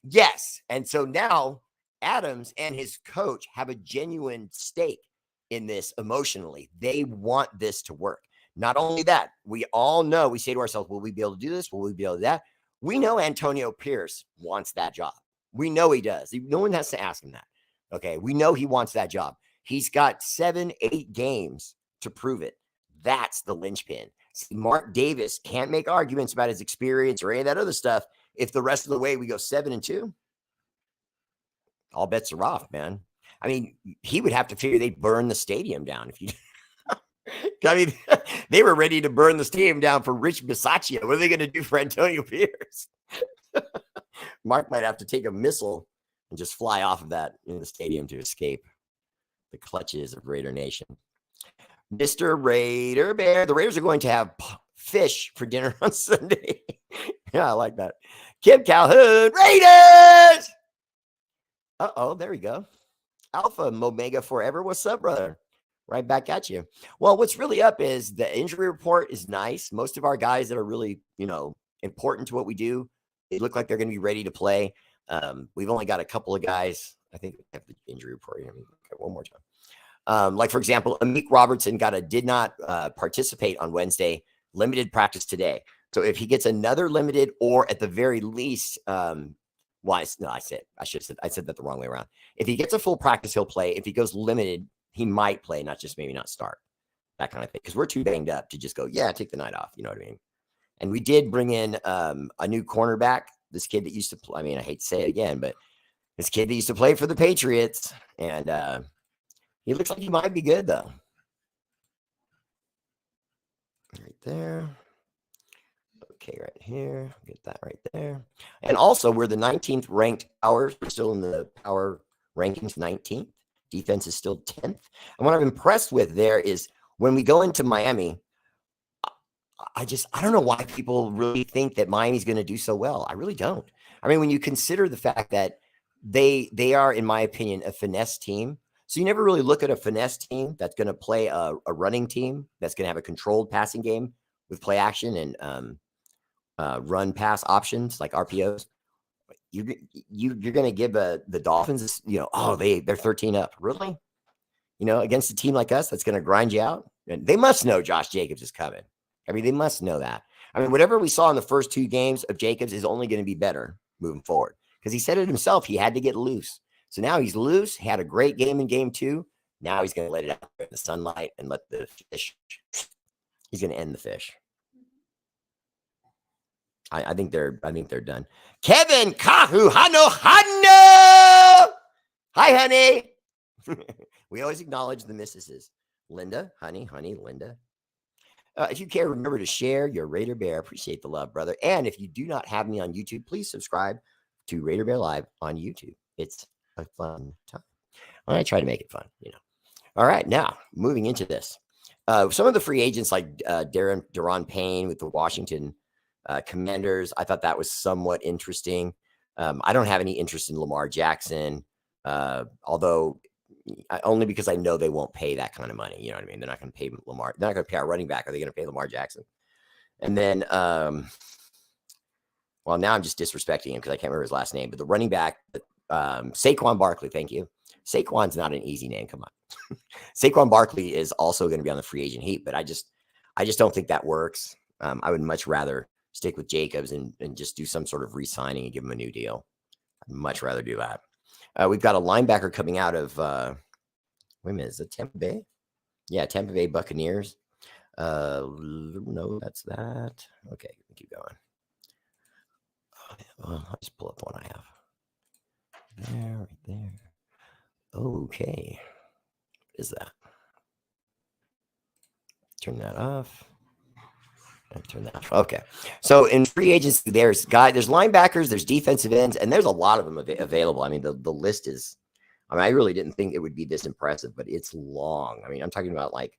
Yes, and so now Adams and his coach have a genuine stake in this emotionally. They want this to work. Not only that, we all know, we say to ourselves, will we be able to do this? Will we be able to do that? We know Antonio Pierce wants that job. We know he does. No one has to ask him that. Okay, we know he wants that job. He's got 7, 8 games to prove it. That's the linchpin. See, Mark Davis can't make arguments about his experience or any of that other stuff. If the rest of the way we go 7-2, all bets are off, man. I mean, he would have to figure they'd burn the stadium down if you. I mean, they were ready to burn the stadium down for Rich Bisaccia. What are they going to do for Antonio Pierce? Mark might have to take a missile and just fly off of that in the stadium to escape the clutches of Raider Nation. Mr. Raider Bear, the Raiders are going to have fish for dinner on Sunday. Yeah, I like that. Kim Calhoun, Raiders! Uh-oh, there we go. Alpha Omega Forever. What's up, brother? Right back at you. Well, what's really up is the injury report is nice. Most of our guys that are really, important to what we do, they look like they're going to be ready to play. We've only got a couple of guys. I think we have the injury report here. One more time. Like, for example, Amik Robertson did not participate on Wednesday, limited practice today. So if he gets another limited or at the very least, I said that the wrong way around. If he gets a full practice, he'll play. If he goes limited, he might play, maybe not start. That kind of thing. Because we're too banged up to just go, yeah, take the night off. You know what I mean? And we did bring in a new cornerback. This kid that used to play, I hate to say it again, but this kid that used to play for the Patriots. And he looks like he might be good, though. Right there. Okay, right here. Get that right there. And also, we're the 19th ranked power. We're still in the power rankings, 19th. Defense is still 10th. And what I'm impressed with there is when we go into Miami, I don't know why people really think that Miami's going to do so well. I really don't. I mean, when you consider the fact that they are, in my opinion, a finesse team. So you never really look at a finesse team that's going to play a running team that's going to have a controlled passing game with play action and run pass options like RPOs. You're going to give the Dolphins, they're 13 up. Really? Against a team like us that's going to grind you out? And they must know Josh Jacobs is coming. I mean, they must know that. I mean, whatever we saw in the first 2 games of Jacobs is only going to be better moving forward because he said it himself. He had to get loose. So now he's loose. He had a great game in game 2. Now he's going to let it out in the sunlight and let the fish. He's going to end the fish. I think they're done. Kevin Kahu Hano. Hi, honey. We always acknowledge the missuses. Linda, honey, Linda. If you care, remember to share your Raider Bear. Appreciate the love, brother. And if you do not have me on YouTube, please subscribe to Raider Bear Live on YouTube. It's a fun time. I try to make it fun, All right, now moving into this. Some of the free agents like Daron Payne with the Washington Commanders, I thought that was somewhat interesting. I don't have any interest in Lamar Jackson, although only because I know they won't pay that kind of money. You know what I mean? They're not going to pay Lamar. They're not going to pay our running back. Are they going to pay Lamar Jackson? And then, well, now I'm just disrespecting him because I can't remember his last name. But the running back, Saquon Barkley. Thank you. Saquon's not an easy name. Come on. Saquon Barkley is also going to be on the free agent heap, but I just don't think that works. I would much rather stick with Jacobs and just do some sort of re-signing and give him a new deal. I'd much rather do that. We've got a linebacker coming out of, wait a minute, is it Tampa Bay? Yeah, Tampa Bay Buccaneers. No, that's that. Okay, keep going. Well, I'll just pull up one I have. There, right there. Okay. What is that? Turn that off. Turn that off. Okay. So in free agency, there's linebackers, there's defensive ends, and there's a lot of them available. I mean, the list is, I really didn't think it would be this impressive, but it's long. I mean, I'm talking about like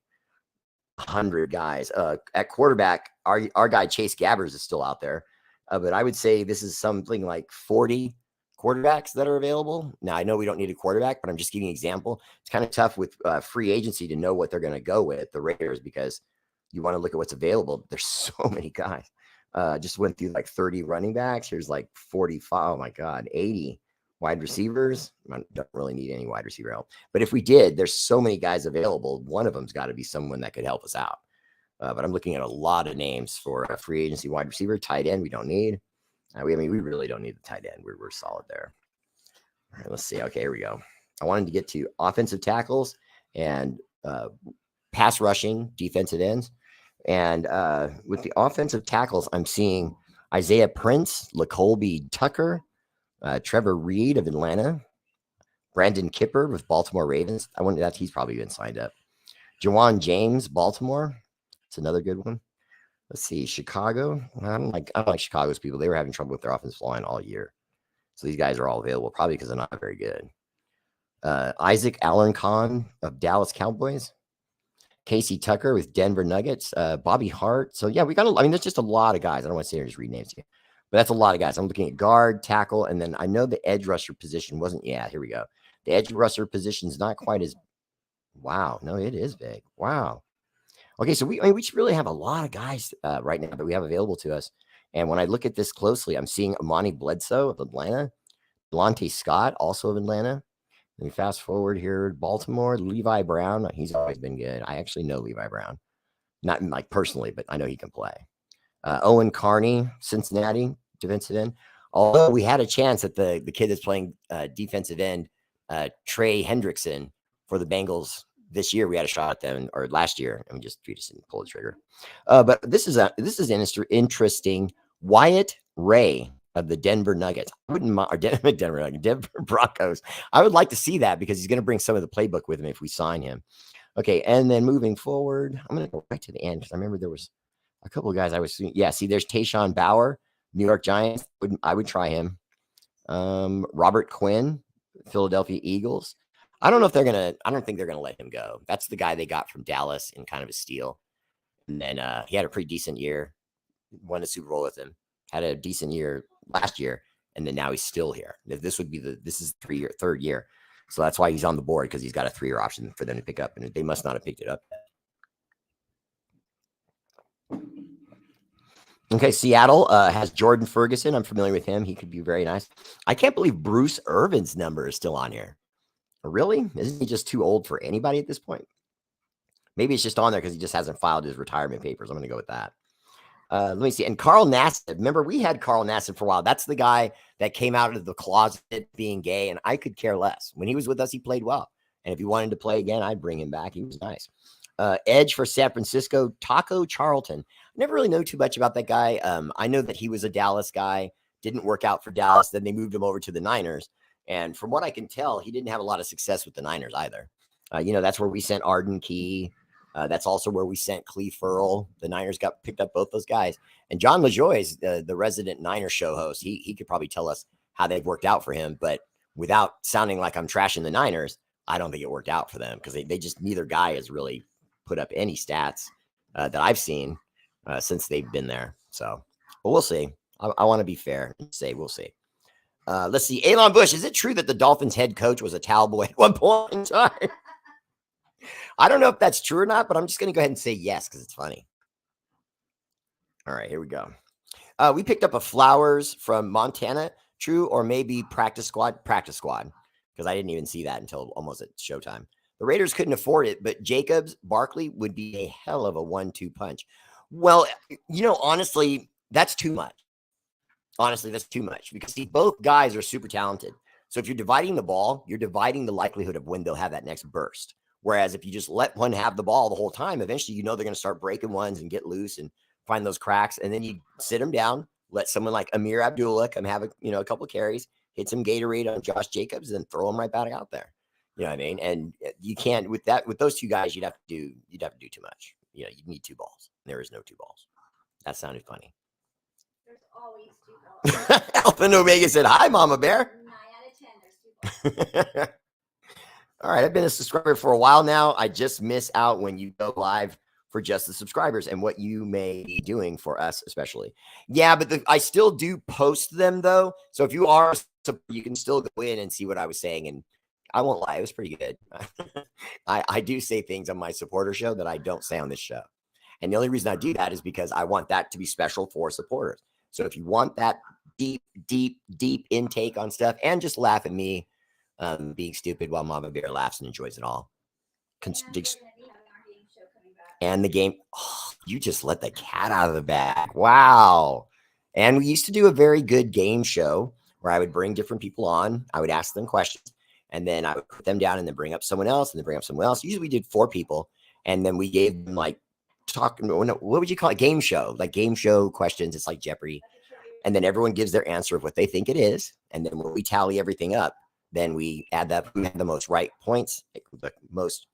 100 guys. At quarterback, our guy Chase Gabbers is still out there, but I would say this is something like 40 quarterbacks that are available. Now, I know we don't need a quarterback, but I'm just giving an example. It's kind of tough with free agency to know what they're going to go with, the Raiders, because you want to look at what's available. There's so many guys. Just went through like 30 running backs. Here's like 45. Oh my God, 80 wide receivers. I don't really need any wide receiver help. But if we did, there's so many guys available. One of them's got to be someone that could help us out. But I'm looking at a lot of names for a free agency wide receiver. Tight end, we don't need. We really don't need the tight end. We're solid there. All right, let's see. Okay, here we go. I wanted to get to offensive tackles and pass rushing defensive ends. And with the offensive tackles, I'm seeing Isaiah Prince, LaColby Tucker, Trevor Reed of Atlanta, Brandon Kipper with Baltimore Ravens. I wonder that he's probably been signed up. Jawan James, Baltimore. It's another good one. Let's see, Chicago. I don't like Chicago's people. They were having trouble with their offensive line all year. So these guys are all available, probably because they're not very good. Isaac Alarcon of Dallas Cowboys. Casey Tucker with Denver Nuggets. Bobby Hart. So, yeah, there's just a lot of guys. I don't want to sit here and just read names to you. But that's a lot of guys. I'm looking at guard, tackle, and then I know the edge rusher position wasn't. Yeah, here we go. The edge rusher position is not quite as. Wow. No, it is big. Wow. Okay, so we really have a lot of guys right now that we have available to us. And when I look at this closely, I'm seeing Amani Bledsoe of Atlanta, Delonte Scott, also of Atlanta. Let me fast forward here. Baltimore, Levi Brown. He's always been good. I actually know Levi Brown. Not like personally, but I know he can play. Owen Carney, Cincinnati, defensive end. Although we had a chance at the kid that's playing defensive end, Trey Hendrickson for the Bengals this year. We had a shot at them, or last year, and we just didn't pull the trigger. But this is interesting. Wyatt Ray of the Denver Nuggets. I wouldn't mind, or Denver Broncos. I would like to see that because he's going to bring some of the playbook with him if we sign him. Okay, and then moving forward, I'm going to go right to the end because I remember there was a couple of guys I was seeing. Yeah, see, there's Tayshaun Bauer, New York Giants. I would try him. Robert Quinn, Philadelphia Eagles. I don't think they're gonna let him go. That's the guy they got from Dallas in kind of a steal. And then he had a pretty decent year, won a Super Bowl with him, had a decent year last year, and then now he's still here. This is third year. So that's why he's on the board, because he's got a 3-year option for them to pick up, and they must not have picked it up. Okay, Seattle has Jordan Ferguson. I'm familiar with him. He could be very nice. I can't believe Bruce Irvin's number is still on here. Really? Isn't he just too old for anybody at this point? Maybe it's just on there because he just hasn't filed his retirement papers. I'm going to go with that. Let me see. And Carl Nassib. Remember, we had Carl Nassib for a while. That's the guy that came out of the closet being gay, and I could care less. When he was with us, he played well. And if he wanted to play again, I'd bring him back. He was nice. Edge for San Francisco, Taco Charlton. I never really know too much about that guy. I know that he was a Dallas guy. Didn't work out for Dallas. Then they moved him over to the Niners. And from what I can tell, he didn't have a lot of success with the Niners either. That's where we sent Arden Key. That's also where we sent Cleve Furl. The Niners picked up both those guys. And John LaJoie is the resident Niner show host. He could probably tell us how they've worked out for him. But without sounding like I'm trashing the Niners, I don't think it worked out for them because they just, neither guy has really put up any stats that I've seen since they've been there. So, but we'll see. I want to be fair and say we'll see. Let's see. Elon Bush, is it true that the Dolphins head coach was a towel boy at one point in time? I don't know if that's true or not, but I'm just going to go ahead and say yes because it's funny. All right, here we go. We picked up a Flowers from Montana. True or maybe practice squad? Practice squad, because I didn't even see that until almost at showtime. The Raiders couldn't afford it, but Jacobs, Barkley would be a hell of a 1-2 punch. Well, honestly, that's too much. Honestly, that's too much because both guys are super talented. So if you're dividing the ball, you're dividing the likelihood of when they'll have that next burst. Whereas if you just let one have the ball the whole time, eventually they're going to start breaking ones and get loose and find those cracks. And then you sit them down, let someone like Amir Abdullah come have a couple of carries, hit some Gatorade on Josh Jacobs, and then throw them right back out there. You know what I mean? And you can't with those two guys. You'd have to do too much. You need 2 balls. There is no 2 balls. That sounded funny. There's always 2 balls. Alpha and Omega said, "Hi, Mama Bear." 9 out of 10, there's 2 balls. All right, I've been a subscriber for a while now. I just miss out when you go live for just the subscribers and what you may be doing for us, especially. Yeah, but I still do post them though. So if you are, you can still go in and see what I was saying. And I won't lie, it was pretty good. I do say things on my supporter show that I don't say on this show. And the only reason I do that is because I want that to be special for supporters. So if you want that deep intake on stuff and just laugh at me being stupid while Mama Bear laughs and enjoys it all. And the game, you just let the cat out of the bag. Wow. And we used to do a very good game show where I would bring different people on. I would ask them questions, and then I would put them down and then bring up someone else and then bring up someone else. Usually we did 4 people, and then we gave them like talking, what would you call it? Game show, like game show questions. It's like Jeopardy. And then everyone gives their answer of what they think it is. And then when we tally everything up, then we add that, who had the most right points, the most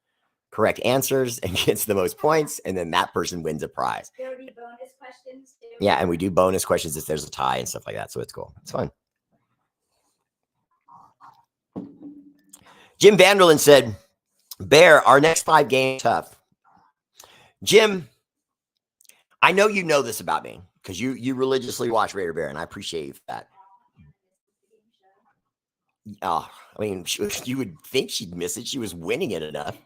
correct answers, and gets the most points. And then that person wins a prize. There would be bonus questions too. Yeah. And we do bonus questions if there's a tie and stuff like that. So it's cool. It's fun. Jim Vanderlyn said, Bear, our next 5 games tough. Jim, I know you know this about me because you religiously watch R8RBEAR, and I appreciate you for that. Oh, I mean, you would think she'd miss it. She was winning it enough.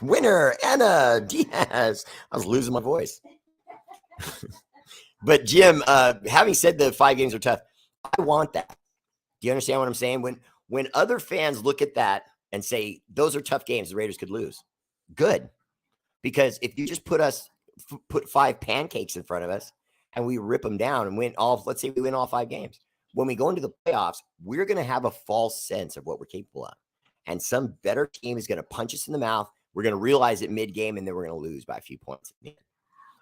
Winner, Anna Diaz. I was losing my voice. But Jim, having said the 5 games are tough, I want that. Do you understand what I'm saying? When other fans look at that and say, those are tough games, the Raiders could lose. Good. Because if you just put 5 pancakes in front of us and we rip them down and let's say we win all 5 games. When we go into the playoffs, we're going to have a false sense of what we're capable of. And some better team is going to punch us in the mouth. We're going to realize it mid-game, and then we're going to lose by a few points.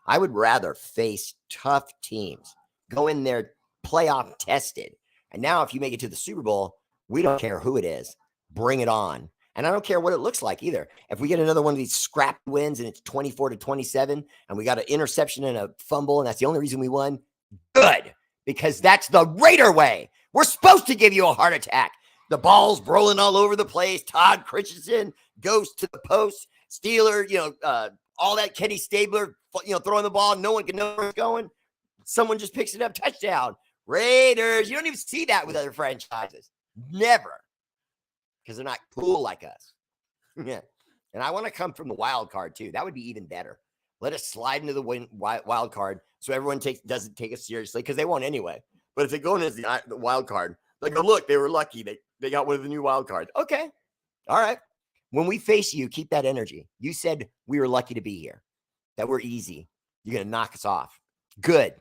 I would rather face tough teams, go in there playoff tested. And now if you make it to the Super Bowl, we don't care who it is. Bring it on. And I don't care what it looks like either. If we get another one of these scrap wins and it's 24-27 and we got an interception and a fumble and that's the only reason we won, good, because that's the Raider way. We're supposed to give you a heart attack. The ball's rolling all over the place. Todd Christensen goes to the post. Steeler, all that Kenny Stabler, throwing the ball. No one can know where it's going. Someone just picks it up. Touchdown. Raiders. You don't even see that with other franchises. Never. Because they're not cool like us. Yeah. And I want to come from the wild card too. That would be even better. Let us slide into the wild card so everyone doesn't take us seriously because they won't anyway. But if they go in as the wild card, they go, look, they were lucky. They got one of the new wild cards. Okay. All right. When we face you, keep that energy. You said we were lucky to be here, that we're easy. You're going to knock us off. Good.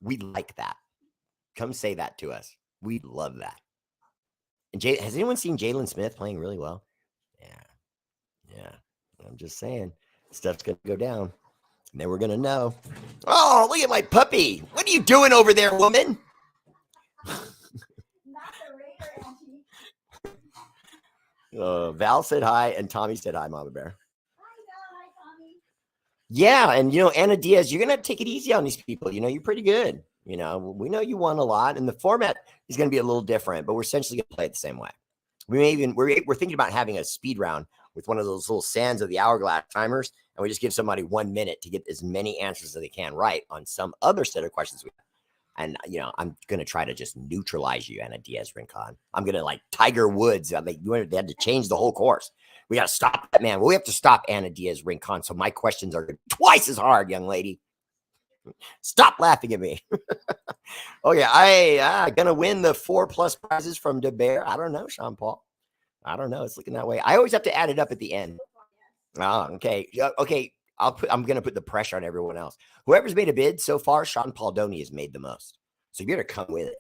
We like that. Come say that to us. We love that. And has anyone seen Jalen Smith playing really well? Yeah. I'm just saying, stuff's going to go down. And then we're going to know. Oh, look at my puppy. What are you doing over there, woman? Not the Raider, Auntie. Val said hi, and Tommy said hi, Mama Bear. Hi, Val. Hi, Tommy. Yeah, and, Anna Diaz, you're going to take it easy on these people. You're pretty good. We know you won a lot, and the format is going to be a little different, but we're essentially going to play it the same way. We're thinking about having a speed round with one of those little sands of the hourglass timers, and we just give somebody 1 minute to get as many answers as they can right on some other set of questions we have. And I'm going to try to just neutralize you, Anna Diaz Rincon. I'm going to like Tiger Woods. They had to change the whole course. We got to stop that man. Well, we have to stop Anna Diaz Rincon. So my questions are twice as hard, young lady. Stop laughing at me. Oh, yeah. I'm going to win the 4+ prizes from DeBear. I don't know, Sean Paul. I don't know. It's looking that way. I always have to add it up at the end. Oh, okay. Okay. I'm going to put the pressure on everyone else. Whoever's made a bid so far, Sean Paul has made the most. So you better come with it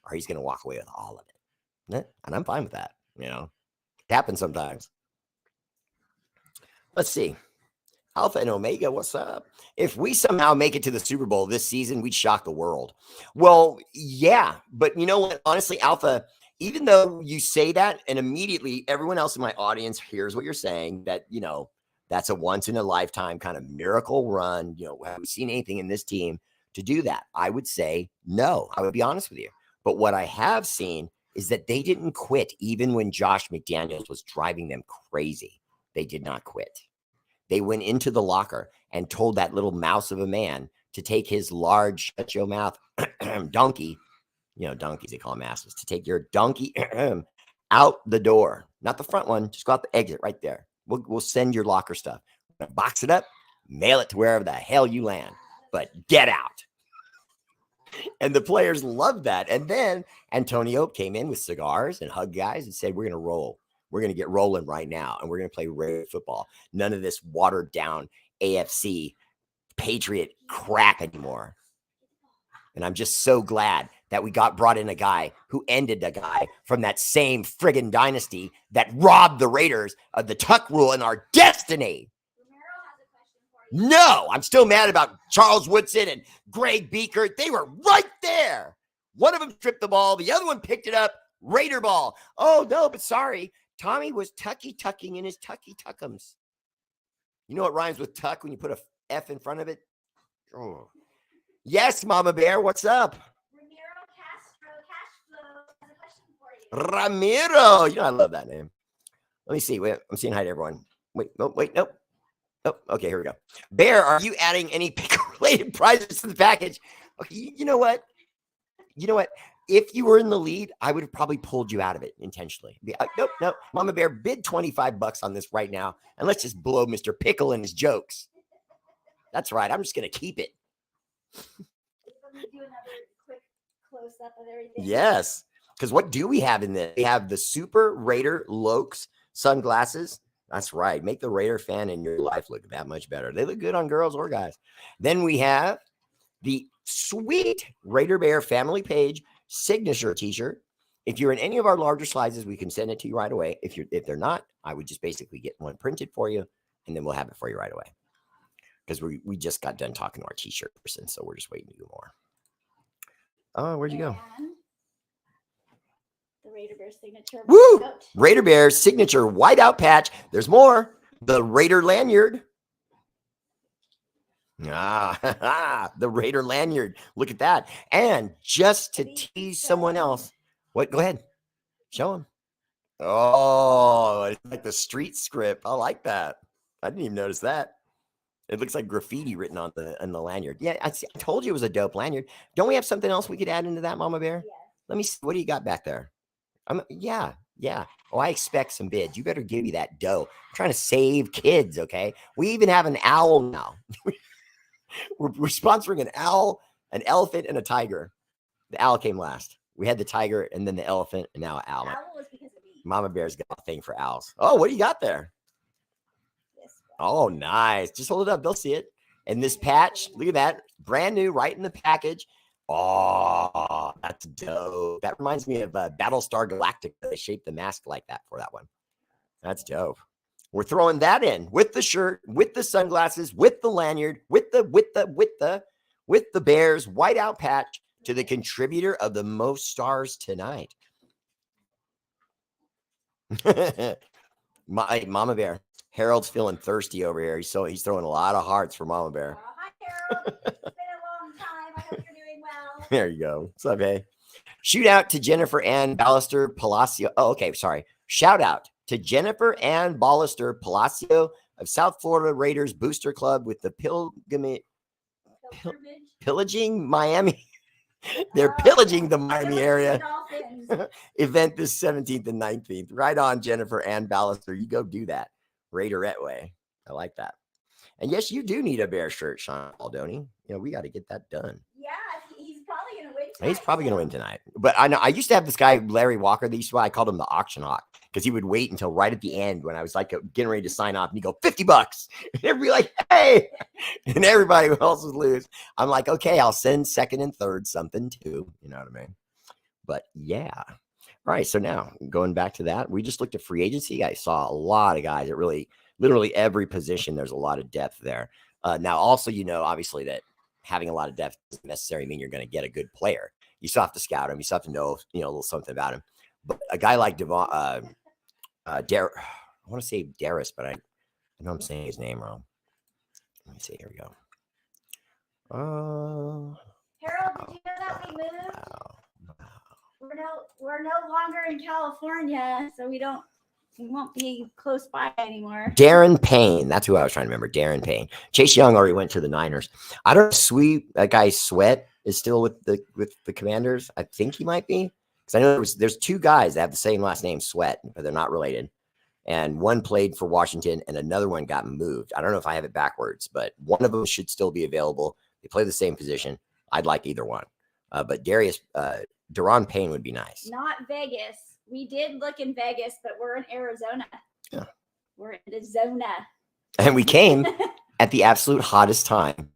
or he's going to walk away with all of it. And I'm fine with that. It happens sometimes. Let's see. Alpha and Omega, what's up? If we somehow make it to the Super Bowl this season, we'd shock the world. Well, yeah. But you know what? Honestly, Alpha, even though you say that and immediately everyone else in my audience hears what you're saying, that, that's a once in a lifetime kind of miracle run. Have we seen anything in this team to do that? I would say no. I would be honest with you. But what I have seen is that they didn't quit even when Josh McDaniels was driving them crazy. They did not quit. They went into the locker and told that little mouse of a man to take his large shut your mouth donkey, donkeys, they call them asses, to take your donkey out the door, not the front one, just go out the exit right there. We'll send your locker stuff. Box it up, mail it to wherever the hell you land, but get out. And the players loved that. And then Antonio came in with cigars and hugged guys and said, we're going to roll. We're going to get rolling right now, and we're going to play Raider football. None of this watered down AFC Patriot crap anymore. And I'm just so glad that we brought in a guy who ended a guy from that same friggin' dynasty that robbed the Raiders of the tuck rule and our destiny. Romero has a question for No, I'm still mad about Charles Woodson and Greg Beaker. They were right there. One of them tripped the ball. The other one picked it up. Raider ball. Oh, no, but sorry. Tommy was tucking in his tucky tuckums. You know what rhymes with tuck when you put a F in front of it? Oh. Yes, Mama Bear, what's up? Ramiro Castro Cashflow has a question for you. Ramiro. You know, I love that name. Let me see. Wait, I'm saying hi to everyone. Wait, nope. Oh, okay, here we go. Bear, are you adding any pickle-related prizes to the package? Okay, you know what? If you were in the lead, I would have probably pulled you out of it intentionally. Nope. Mama Bear, bid $25 on this right now, and let's just blow Mr. Pickle and his jokes. That's right. I'm just going to keep it. Let me do another quick close-up of everything. Yes, because what do we have in this? We have the Super Raider Lokes sunglasses. That's right. Make the Raider fan in your life look that much better. They look good on girls or guys. Then we have the sweet Raider Bear family page signature t-shirt. If you're in any of our larger sizes, we can send it to you right away. If they're not, I would just basically get one printed for you, and then we'll have it for you right away. Because we just got done talking to our t-shirt person, so we're just waiting to do more. Oh, where'd you go? And the Raider Bear signature. Woo! Whiteout. Raider Bear signature whiteout patch. There's more. The Raider lanyard. The Raider lanyard. Look at that. And just to tease someone else. What? Go ahead. Show them. Oh, it's like the street script. I like that. I didn't even notice that. It looks like graffiti written on the lanyard. Yeah, I told you it was a dope lanyard. Don't we have something else we could add into that, Mama Bear? Yes. Let me see. What do you got back there? Yeah. Oh, I expect some bids. You better give me that dough. I'm trying to save kids, okay? We even have an owl now. we're sponsoring an owl, an elephant, and a tiger. The owl came last. We had the tiger and then the elephant, and now an owl. Owl was because of me. Mama Bear's got a thing for owls. Oh, what do you got there? Oh, nice. Just hold it up. They'll see it. And this patch, look at that. Brand new, right in the package. Oh, that's dope. That reminds me of Battlestar Galactica. They shaped the mask like that for that one. That's dope. We're throwing that in with the shirt, with the sunglasses, with the lanyard, with the Bears whiteout patch to the contributor of the most stars tonight. Mama Bear. Harold's feeling thirsty over here. He's throwing a lot of hearts for Mama Bear. Hi, Harold. It's been a long time. I hope you're doing well. There you go. What's up, hey? Shoot out to Jennifer Ann Ballister Palacio. Oh, okay. Sorry. Shout out to Jennifer Ann Ballister Palacio of South Florida Raiders Booster Club with the pillaging Miami. They're pillaging the Miami area event this 17th and 19th. Right on, Jennifer Ann Ballister. You go do that. Raiderette way. I like that. And yes, you do need a Bear shirt, Sean Aldoni. You know, we got to get that done. Yeah, he's probably going to win tonight. He's probably going to win tonight. But I know I used to have this guy, Larry Walker. I called him the auction hawk because he would wait until right at the end when I was like getting ready to sign off and he'd go $50. And everybody like, hey, and everybody else would lose. I'm like, okay, I'll send second and third something too. You know what I mean? But yeah. All right, so now going back to that, we just looked at free agency. I saw a lot of guys at literally every position. There's a lot of depth there. Now, also, you know, obviously that having a lot of depth doesn't necessarily mean you're going to get a good player. You still have to scout him. You still have to know, a little something about him. But a guy like I want to say Darius, but I know I'm saying his name wrong. Let me see. Here we go. Harold, did you know that we moved? Wow. We're no longer in California, so we won't be close by anymore. Darren Payne. That's who I was trying to remember. Darren Payne. Chase Young already went to the Niners. I don't know. That guy Sweat is still with the Commanders. I think he might be. Because I know there's two guys that have the same last name, Sweat, but they're not related. And one played for Washington and another one got moved. I don't know if I have it backwards, but one of them should still be available. They play the same position. I'd like either one. But Daron Payne would be nice. Not Vegas. We did look in Vegas, but we're in Arizona. Yeah. We're in the Zona. And we came at the absolute hottest time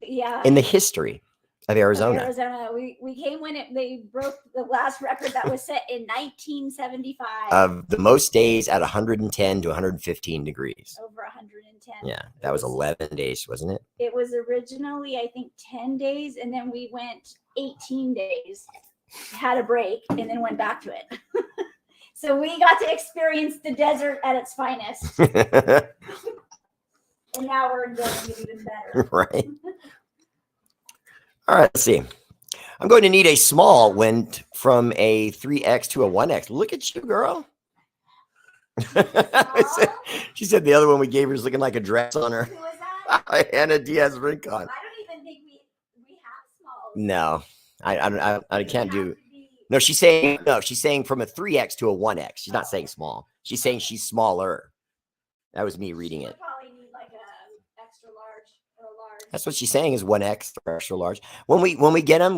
in the history of Arizona. We came when they broke the last record that was set in 1975. Of the most days at 110 to 115 degrees. Over 110. 10. Yeah, that was 11 days, wasn't it? It was originally, I think, 10 days, and then we went 18 days, had a break, and then went back to it. So we got to experience the desert at its finest. And now we're enjoying it even better. Right. All right, let's see. I'm going to need a small went from a 3X to a 1X. Look at you, girl. She said the other one we gave her is looking like a dress on her. Who was that? Anna Diaz Rincon. I don't even think we have smalls. No, I can't do. No, she's saying from a 3X to a 1X. She's not saying small. She's saying she's smaller. That was me reading it. Probably need like a extra large or a large. That's what she's saying is 1X or extra large. When we get them,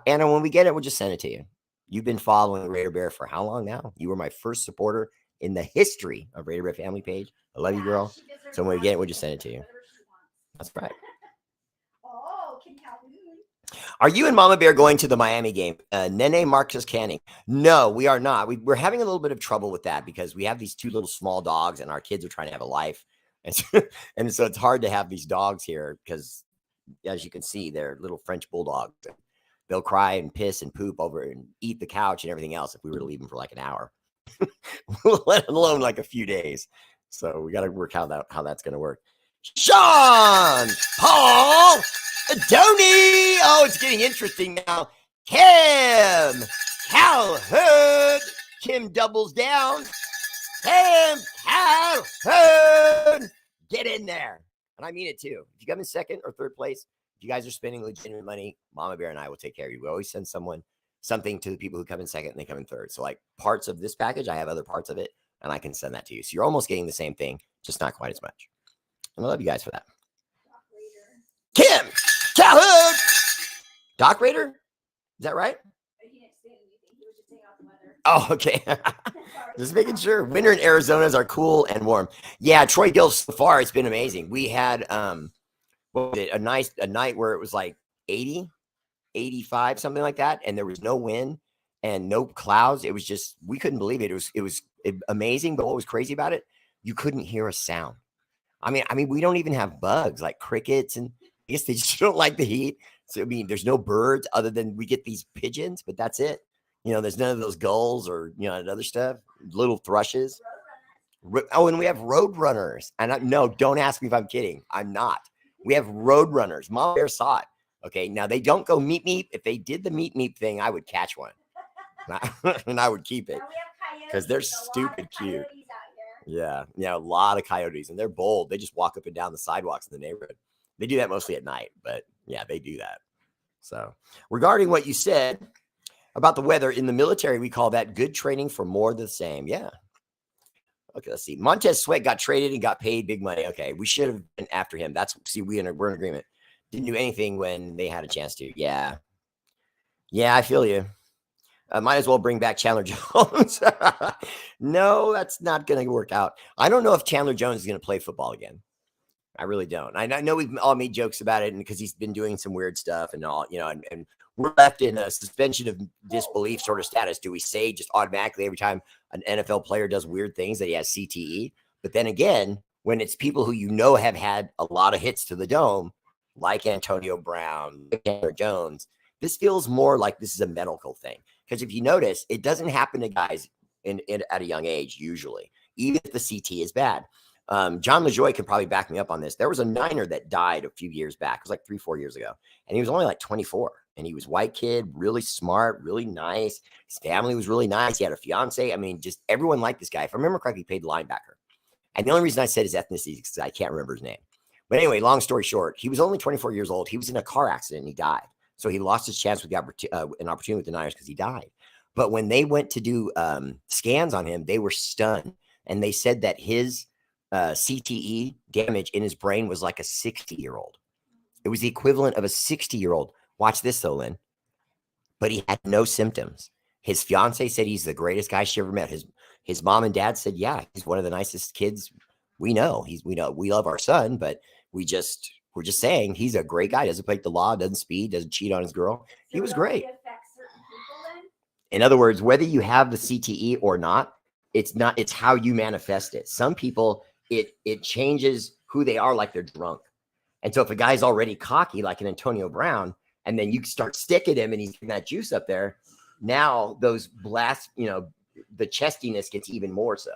Anna, when we get it, we'll just send it to you. You've been following Raider Bear for how long now? You were my first supporter in the history of Raider Bear family page. I love you, girl. So when we get it, we'll just send it to you. That's right. Oh, Kim Calhoun. Are you and Mama Bear going to the Miami game? Nene Marcus Canning. No, we are not. We're having a little bit of trouble with that because we have these two little small dogs and our kids are trying to have a life. And so it's hard to have these dogs here because, as you can see, they're little French bulldogs. They'll cry and piss and poop over and eat the couch and everything else if we were to leave them for like an hour, let alone like a few days. So we got to work how that's going to work. Sean Paul Adoni. Oh, it's getting interesting now. Kim Calhoun. Kim doubles down. Kim Calhoun. Get in there. And I mean it too. If you come in second or third place, if you guys are spending legitimate money, Mama Bear and I will take care of you. We always send something to the people who come in second and they come in third. So like parts of this package, I have other parts of it and I can send that to you. So you're almost getting the same thing, just not quite as much. And I love you guys for that. Kim Calhoun. Doc Raider? Is that right? He didn't say anything. He was just saying out the weather. Oh, okay. Just making sure. Winter in Arizona's are cool and warm. Yeah, Troy Gill, so far it's been amazing. We had what was it, a night where it was like 80, 85, something like that, and there was no wind and no clouds. It was just, we couldn't believe it. It was amazing, but what was crazy about it, you couldn't hear a sound. I mean, we don't even have bugs like crickets, and I guess they just don't like the heat. So I mean, there's no birds other than we get these pigeons, but that's it. You know, there's none of those gulls or, you know, other stuff, little thrushes. Oh, and we have road runners. And no, don't ask me if I'm kidding. I'm not. We have road runners. Mama Bear saw it. Okay. Now they don't go meep meep. If they did the meep meep thing, I would catch one and I would keep it because they're stupid cute. Yeah. A lot of coyotes and they're bold. They just walk up and down the sidewalks in the neighborhood. They do that mostly at night, but yeah, they do that. So regarding what you said about the weather in the military, we call that good training for more of the same. Yeah. Okay, let's see. Montez Sweat got traded and got paid big money. Okay, we should have been after him. We're in agreement. Didn't do anything when they had a chance to. Yeah, I feel you. Might as well bring back Chandler Jones. No, that's not going to work out. I don't know if Chandler Jones is going to play football again. I really don't. I know we've all made jokes about it, and because he's been doing some weird stuff and all, you know, and we're left in a suspension of disbelief sort of status. Do we say just automatically every time an NFL player does weird things that he has CTE? But then again, when it's people who you know have had a lot of hits to the dome, like Antonio Brown, Chandler Jones, this feels more like this is a medical thing. Because if you notice, it doesn't happen to guys at a young age usually, even if the CT is bad. John LaJoie can probably back me up on this. There was a Niner that died a few years back. It was like 3-4 years ago. And he was only like 24. And he was white kid, really smart, really nice. His family was really nice. He had a fiance. I mean, just everyone liked this guy. If I remember correctly, he played linebacker. And the only reason I said his ethnicity is because I can't remember his name. But anyway, long story short, he was only 24 years old. He was in a car accident and he died. So he lost his chance with an opportunity with the Niners because he died. But when they went to do scans on him, they were stunned. And they said that his CTE damage in his brain was like a 60-year-old. It was the equivalent of a 60-year-old. Watch this though, Lynn. But he had no symptoms. His fiance said he's the greatest guy she ever met. His mom and dad said, yeah, he's one of the nicest kids we know. We love our son, but we're just saying he's a great guy. Doesn't break the law, doesn't speed, doesn't cheat on his girl. He was great. In other words, whether you have the CTE or not, it's how you manifest it. Some people, it changes who they are like they're drunk. And so if a guy's already cocky, like an Antonio Brown, and then you start sticking him and he's getting that juice up there, now those blasts, the chestiness gets even more so.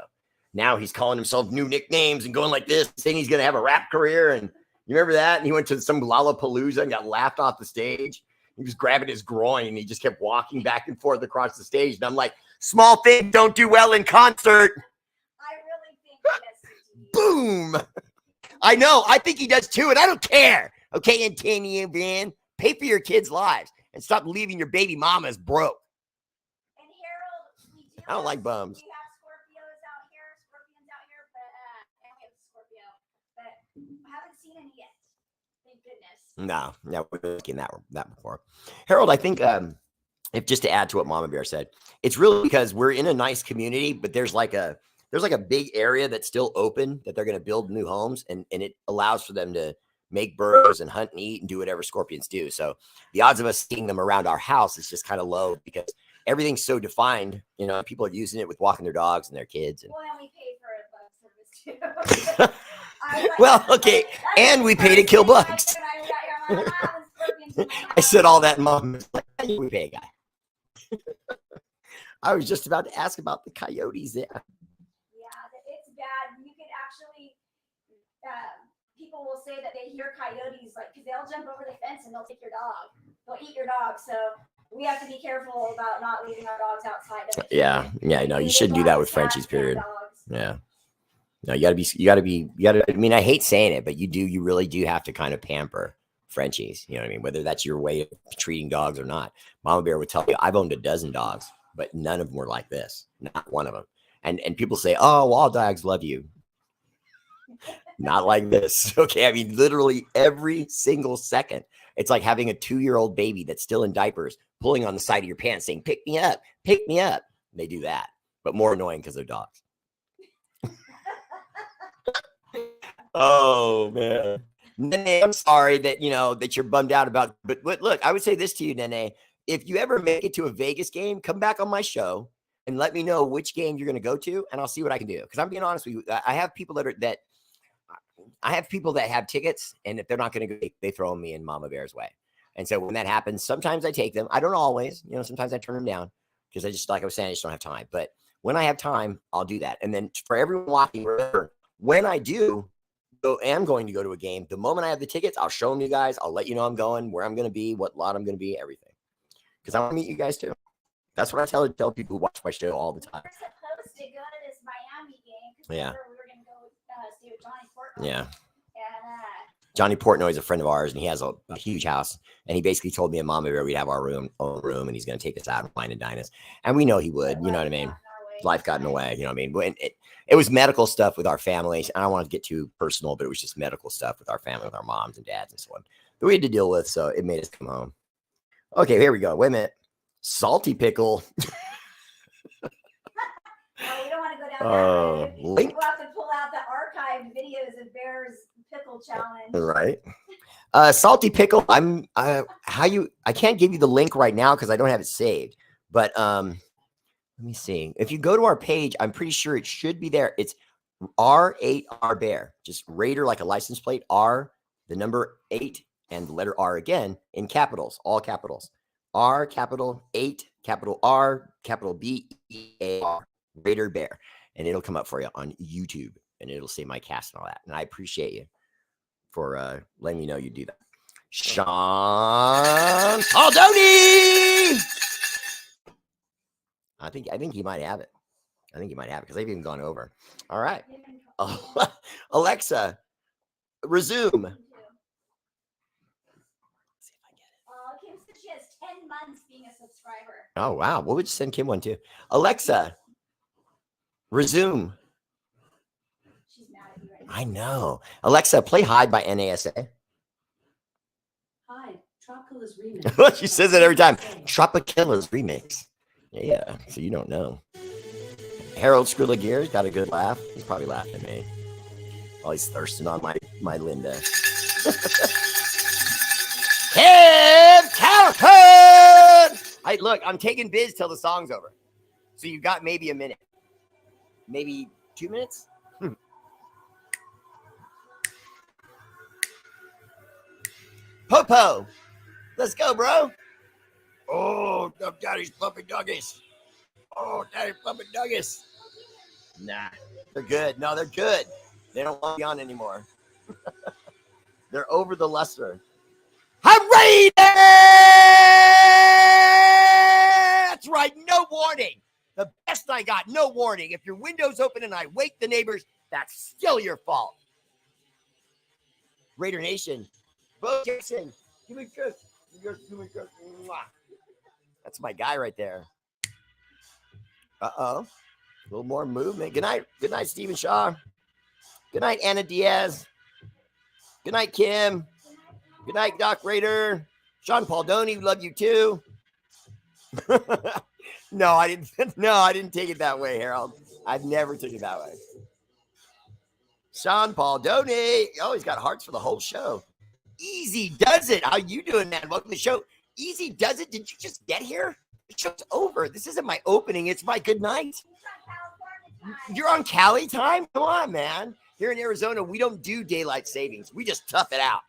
Now he's calling himself new nicknames and going like this, saying he's going to have a rap career. And you remember that? And he went to some Lollapalooza and got laughed off the stage. He was grabbing his groin and he just kept walking back and forth across the stage. And I'm like, small things don't do well in concert. I really think Boom. I know. I think he does too. And I don't care. Okay, Antonio Van, pay for your kids' lives and stop leaving your baby mamas broke. And Harold, I don't like bums. We have scorpions out here, but and we have Scorpio, but I haven't seen any yet. Thank goodness. No, we've been looking at that before. Harold, I think if just to add to what Mama Bear said, it's really because we're in a nice community, but there's like a big area that's still open that they're going to build new homes, and it allows for them to make burrows and hunt and eat and do whatever scorpions do. So the odds of us seeing them around our house is just kind of low because everything's so defined. People are using it with walking their dogs and their kids. And... Well, and we pay for a bug service too. Well, okay, and we pay to kill bugs. I said all that, and Mom was like, "We pay a guy." I was just about to ask about the coyotes there. Yeah, it's bad. You can actually. People will say that they hear coyotes, like, because they'll jump over the fence and they'll take your dog. They'll eat your dog. So we have to be careful about not leaving our dogs outside of it. Yeah. No, you shouldn't do that with Frenchies, period. Yeah. No, you gotta, I mean, I hate saying it, but you really do have to kind of pamper Frenchies. You know what I mean? Whether that's your way of treating dogs or not. Mama Bear would tell you, I've owned a dozen dogs, but none of them were like this. Not one of them. And people say, oh, well, all dogs love you. Not like this. Okay. I mean, literally every single second, it's like having a 2-year-old baby that's still in diapers, pulling on the side of your pants saying, pick me up, pick me up. They do that, but more annoying because they're dogs. Oh man. Nene, I'm sorry that, that you're bummed out about, but look, I would say this to you, Nene, if you ever make it to a Vegas game, come back on my show and let me know which game you're going to go to. And I'll see what I can do. Cause I'm being honest with you. I have people that have tickets, and if they're not going to go, they throw me in Mama Bear's way. And so when that happens, sometimes I take them. I don't always, sometimes I turn them down because I just, like I was saying, I just don't have time. But when I have time, I'll do that. And then for everyone watching, remember, when I am going to go to a game, the moment I have the tickets, I'll show them you guys. I'll let you know I'm going, where I'm going to be, what lot I'm going to be, everything. Because I want to meet you guys too. That's what I tell people who watch my show all the time. We're supposed to go to this Miami game. Yeah. We were going to go stay with Johnny Portnoy. Yeah. And Johnny Portnoy is a friend of ours, and he has a huge house. And he basically told me and Mama Bear we'd have our own room, and he's going to take us out and wine and dine us. And we know he would. You know what I mean? Life got in the way. You know what I mean? It was medical stuff with our families. I don't want to get too personal, but it was just medical stuff with our family, with our moms and dads and so on that we had to deal with. So it made us come home. Okay, here we go. Wait a minute. Salty pickle. No, we don't want to go down that road. Link. We'll have to pull out the archived videos of Bear's pickle challenge. Right. Salty pickle. I can't give you the link right now because I don't have it saved. But let me see. If you go to our page, I'm pretty sure it should be there. It's R8RBEAR. Just Raider like a license plate. R, the number 8, and the letter R again in capitals, all capitals. R, capital 8, capital R, capital BEAR. R8RBEAR. And it'll come up for you on YouTube, and it'll say my cast and all that. And I appreciate you for letting me know you do that. Sean Aldoni. I think he might have it. I think he might have it because they've even gone over. All right. Alexa, resume. See if I get it. Kim said she has 10 months being a subscriber. Oh, wow. We'll just send Kim one too. Alexa, resume. She's mad at you right now. I know. Alexa, play Hide by NASA. Hi, Tropica's remix. She says it every time. Tropica's remix. Yeah, so you don't know. Harold Skrilla-Gear's got a good laugh. He's probably laughing at me while he's thirsting on my Linda. Hey, Calhoun! Look, I'm taking biz till the song's over. So you got maybe a minute. Maybe 2 minutes? Popo. Let's go, bro. Oh, daddy's puppy doggies. Oh, daddy's puppy doggies. Nah, they're good. No, they're good. They don't want to be on anymore. They're over the luster. Hooray! That's right. No warning. The best I got. No warning. If your window's open and I wake the neighbors, that's still your fault. Raider Nation. Bo Jason. Give me a kiss. Give me a kiss. That's my guy right there. Uh-oh. A little more movement. Good night. Good night, Stephen Shaw. Good night, Anna Diaz. Good night, Kim. Good night, Doc Raider. Sean Paul-Doney, love you too. No, I didn't. No, I didn't take it that way, Harold. I've never took it that way. Sean Paul-Doney. Oh, he's got hearts for the whole show. Easy does it. How you doing, man? Welcome to the show. Easy does it. Did you just get here? The show's over. This isn't my opening. It's my good night. You're on Cali time? Come on, man. Here in Arizona, we don't do daylight savings. We just tough it out.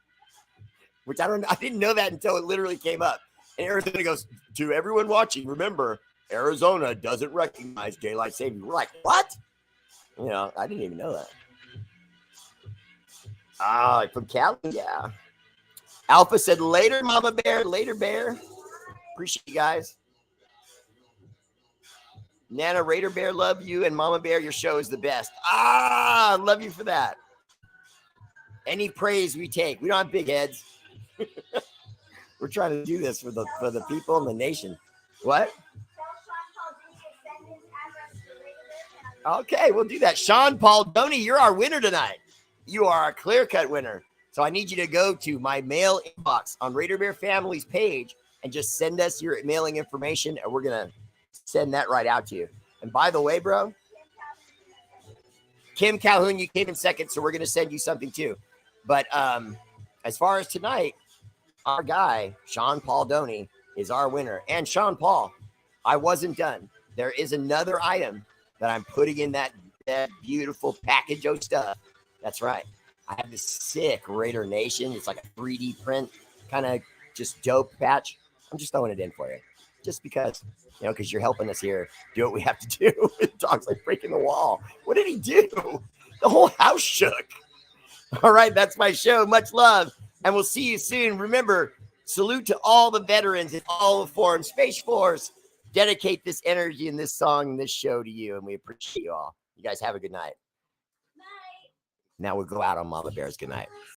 Which I didn't know that until it literally came up. And Arizona goes, to everyone watching, remember, Arizona doesn't recognize daylight savings. We're like, what? You know, I didn't even know that. Ah, from Cali, yeah. Alpha said, later, Mama Bear. Later, Bear. Appreciate you guys. Nana, Raider Bear, love you. And Mama Bear, your show is the best. Ah, love you for that. Any praise we take. We don't have big heads. We're trying to do this for the people in the nation. What? Okay, we'll do that. Sean Paul-Doney, you're our winner tonight. You are our clear-cut winner. So I need you to go to my mail inbox on Raider Bear Family's page and just send us your mailing information, and we're going to send that right out to you. And by the way, bro, Kim Calhoun, you came in second, so we're going to send you something too. But as far as tonight, our guy, Sean Paul-Doney, is our winner. And Sean Paul, I wasn't done. There is another item that I'm putting in that beautiful package of stuff. That's right. I have this sick Raider Nation. It's like a 3D print, kind of just dope patch. I'm just throwing it in for you. Just because, you know, because you're helping us here do what we have to do. Dog's like breaking the wall. What did he do? The whole house shook. All right, that's my show. Much love. And we'll see you soon. Remember, salute to all the veterans in all the forms. Space Force, dedicate this energy and this song and this show to you. And we appreciate you all. You guys have a good night. Night. Now we'll go out on Mama Bear's good night.